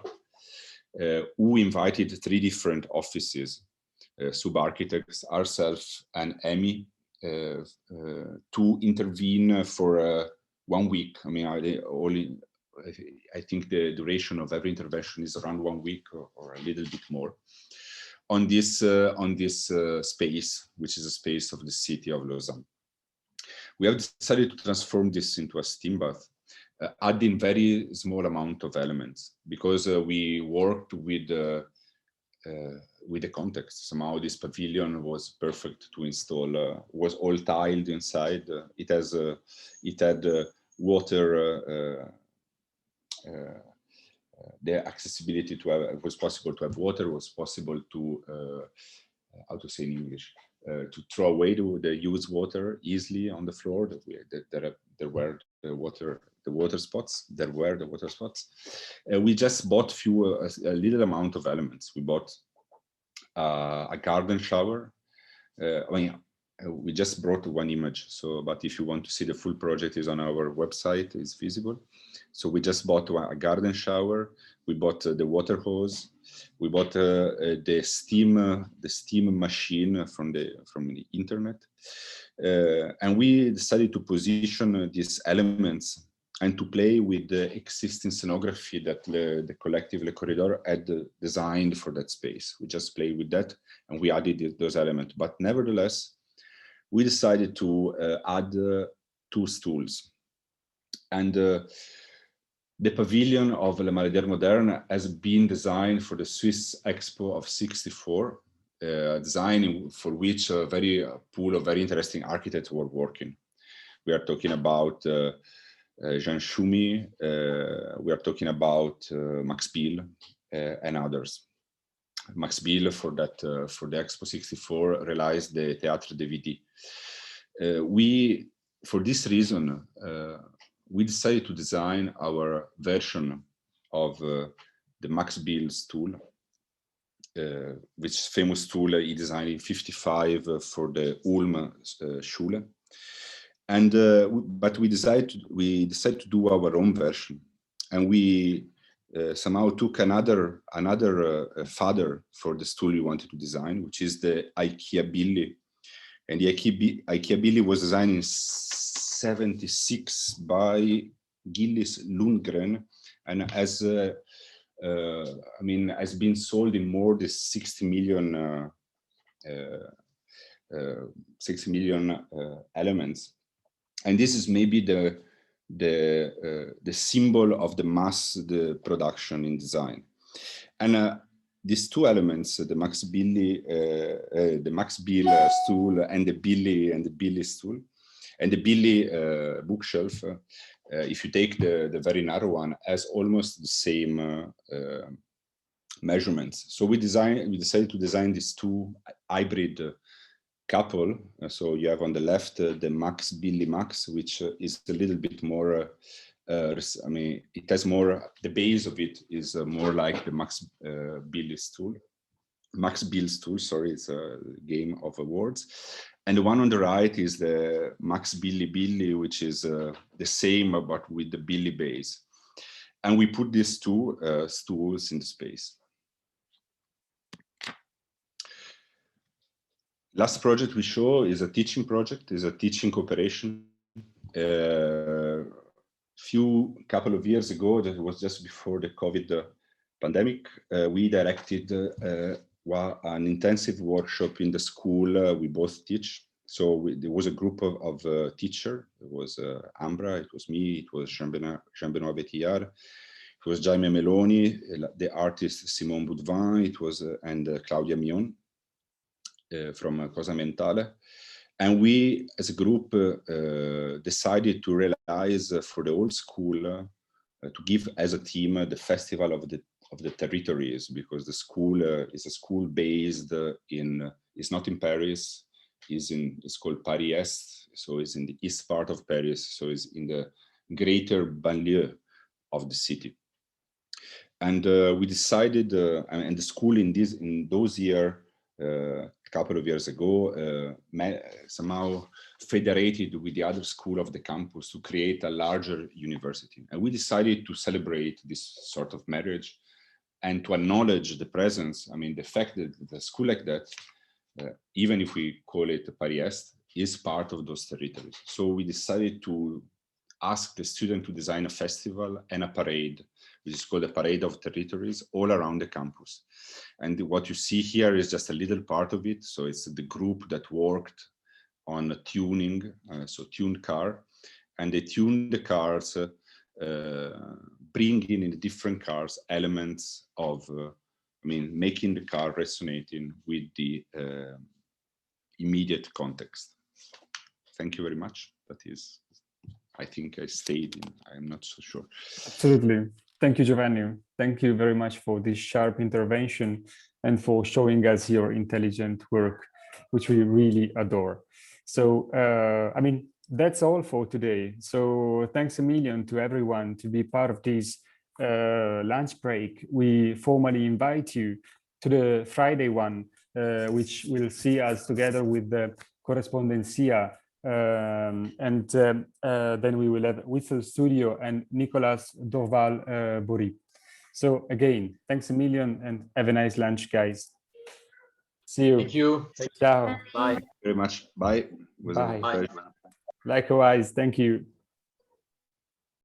[SPEAKER 6] who invited 3 different offices, sub-architects, ourselves, and EMI, to intervene for 1 week. I think the duration of every intervention is around 1 week or a little bit more on this space, which is a space of the city of Lausanne. We have decided to transform this into a steam bath, adding very small amount of elements, because we worked with the context. Somehow this pavilion was perfect to install, was all tiled inside. It had water, the accessibility to have, it was possible to have water, was possible to, how to say in English, to throw away the used water easily on the floor. There were water spots. There were the water spots. We just bought a little amount of elements. We bought a garden shower. I mean, we just brought one image. So, but if you want to see the full project, is on our website. It's visible. So we just bought a garden shower. We bought the water hose. We bought the steam machine from the internet. And we decided to position these elements and to play with the existing scenography that the collective Le Corridor had designed for that space. We just played with that and we added those elements. But nevertheless, we decided to add 2 stools. And the pavilion of Le Maladière Moderne has been designed for the Swiss Expo of '64, design for which a pool of very interesting architects were working. We are talking about Jean Schumi, we are talking about Max Biel and others. Max Biel for the Expo '64 realized the Théâtre de Vidi. For this reason, we decided to design our version of the Max Biel stool, which famous tool he designed in '55 for the Ulm Schule. And but we decided to do our own version, and we somehow took another father for the stool we wanted to design, which is the IKEA Billy. And the IKEA Billy was designed in '76 by Gillis Lundgren, and has been sold in more than 60 million elements. And this is maybe the symbol of the mass production in design. And these 2 elements, the Max Biel stool and the Billy stool, and the Billy bookshelf, if you take the very narrow one, has almost the same measurements. So we decided to design these 2 hybrid couple. So you have on the left the Max Billy Max, which is a little bit more, it has more, the base of it is more like the Max Biel stool. Max Biel stool, sorry, it's a game of words. And the one on the right is the Max Billy, which is the same but with the Billy base. And we put these 2 stools in the space. Last project we show is a teaching project, is a teaching cooperation. Couple of years ago, that was just before the COVID pandemic, we directed an intensive workshop in the school we both teach. So there was a group of teachers. It was Ambra, it was me, it was Jean-Benoît Vétillard, it was Jaime Meloni, the artist Simone Boudvin, it was and Claudia Mion from Cosa Mentale. And we, as a group, decided to realize for the whole school to give as a team the festival of the territories, because the school is a school based it's not in Paris, it's called Paris Est, so it's in the east part of Paris, so it's in the greater banlieue of the city. And we decided, and the school in those years, a couple of years ago, somehow federated with the other school of the campus to create a larger university. And we decided to celebrate this sort of marriage and to acknowledge the presence, the fact that the school like that, even if we call it Paris Est, is part of those territories. So we decided to ask the student to design a festival and a parade, which is called the Parade of Territories, all around the campus. And what you see here is just a little part of it. So it's the group that worked on tuning, so tuned car, and they tuned the cars, bringing in the different cars elements of, making the car resonating with the immediate context. Thank you very much. That is, I think I stayed in, I'm not so sure.
[SPEAKER 1] Absolutely. Thank you, Giovanni. Thank you very much for this sharp intervention and for showing us your intelligent work, which we really adore. So, that's all for today. So thanks a million to everyone to be part of this lunch break. We formally invite you to the Friday one, which will see us together with the Correspondencia, and then we will have Whistle Studio and Nicolas Dorval-Bory. So again, thanks a million and have a nice lunch, guys. See you.
[SPEAKER 2] Thank you.
[SPEAKER 1] Ciao.
[SPEAKER 2] Bye.
[SPEAKER 6] Very much. Bye. It was a
[SPEAKER 1] Bye.
[SPEAKER 2] Bye.
[SPEAKER 6] pleasure.
[SPEAKER 1] Likewise. Thank you.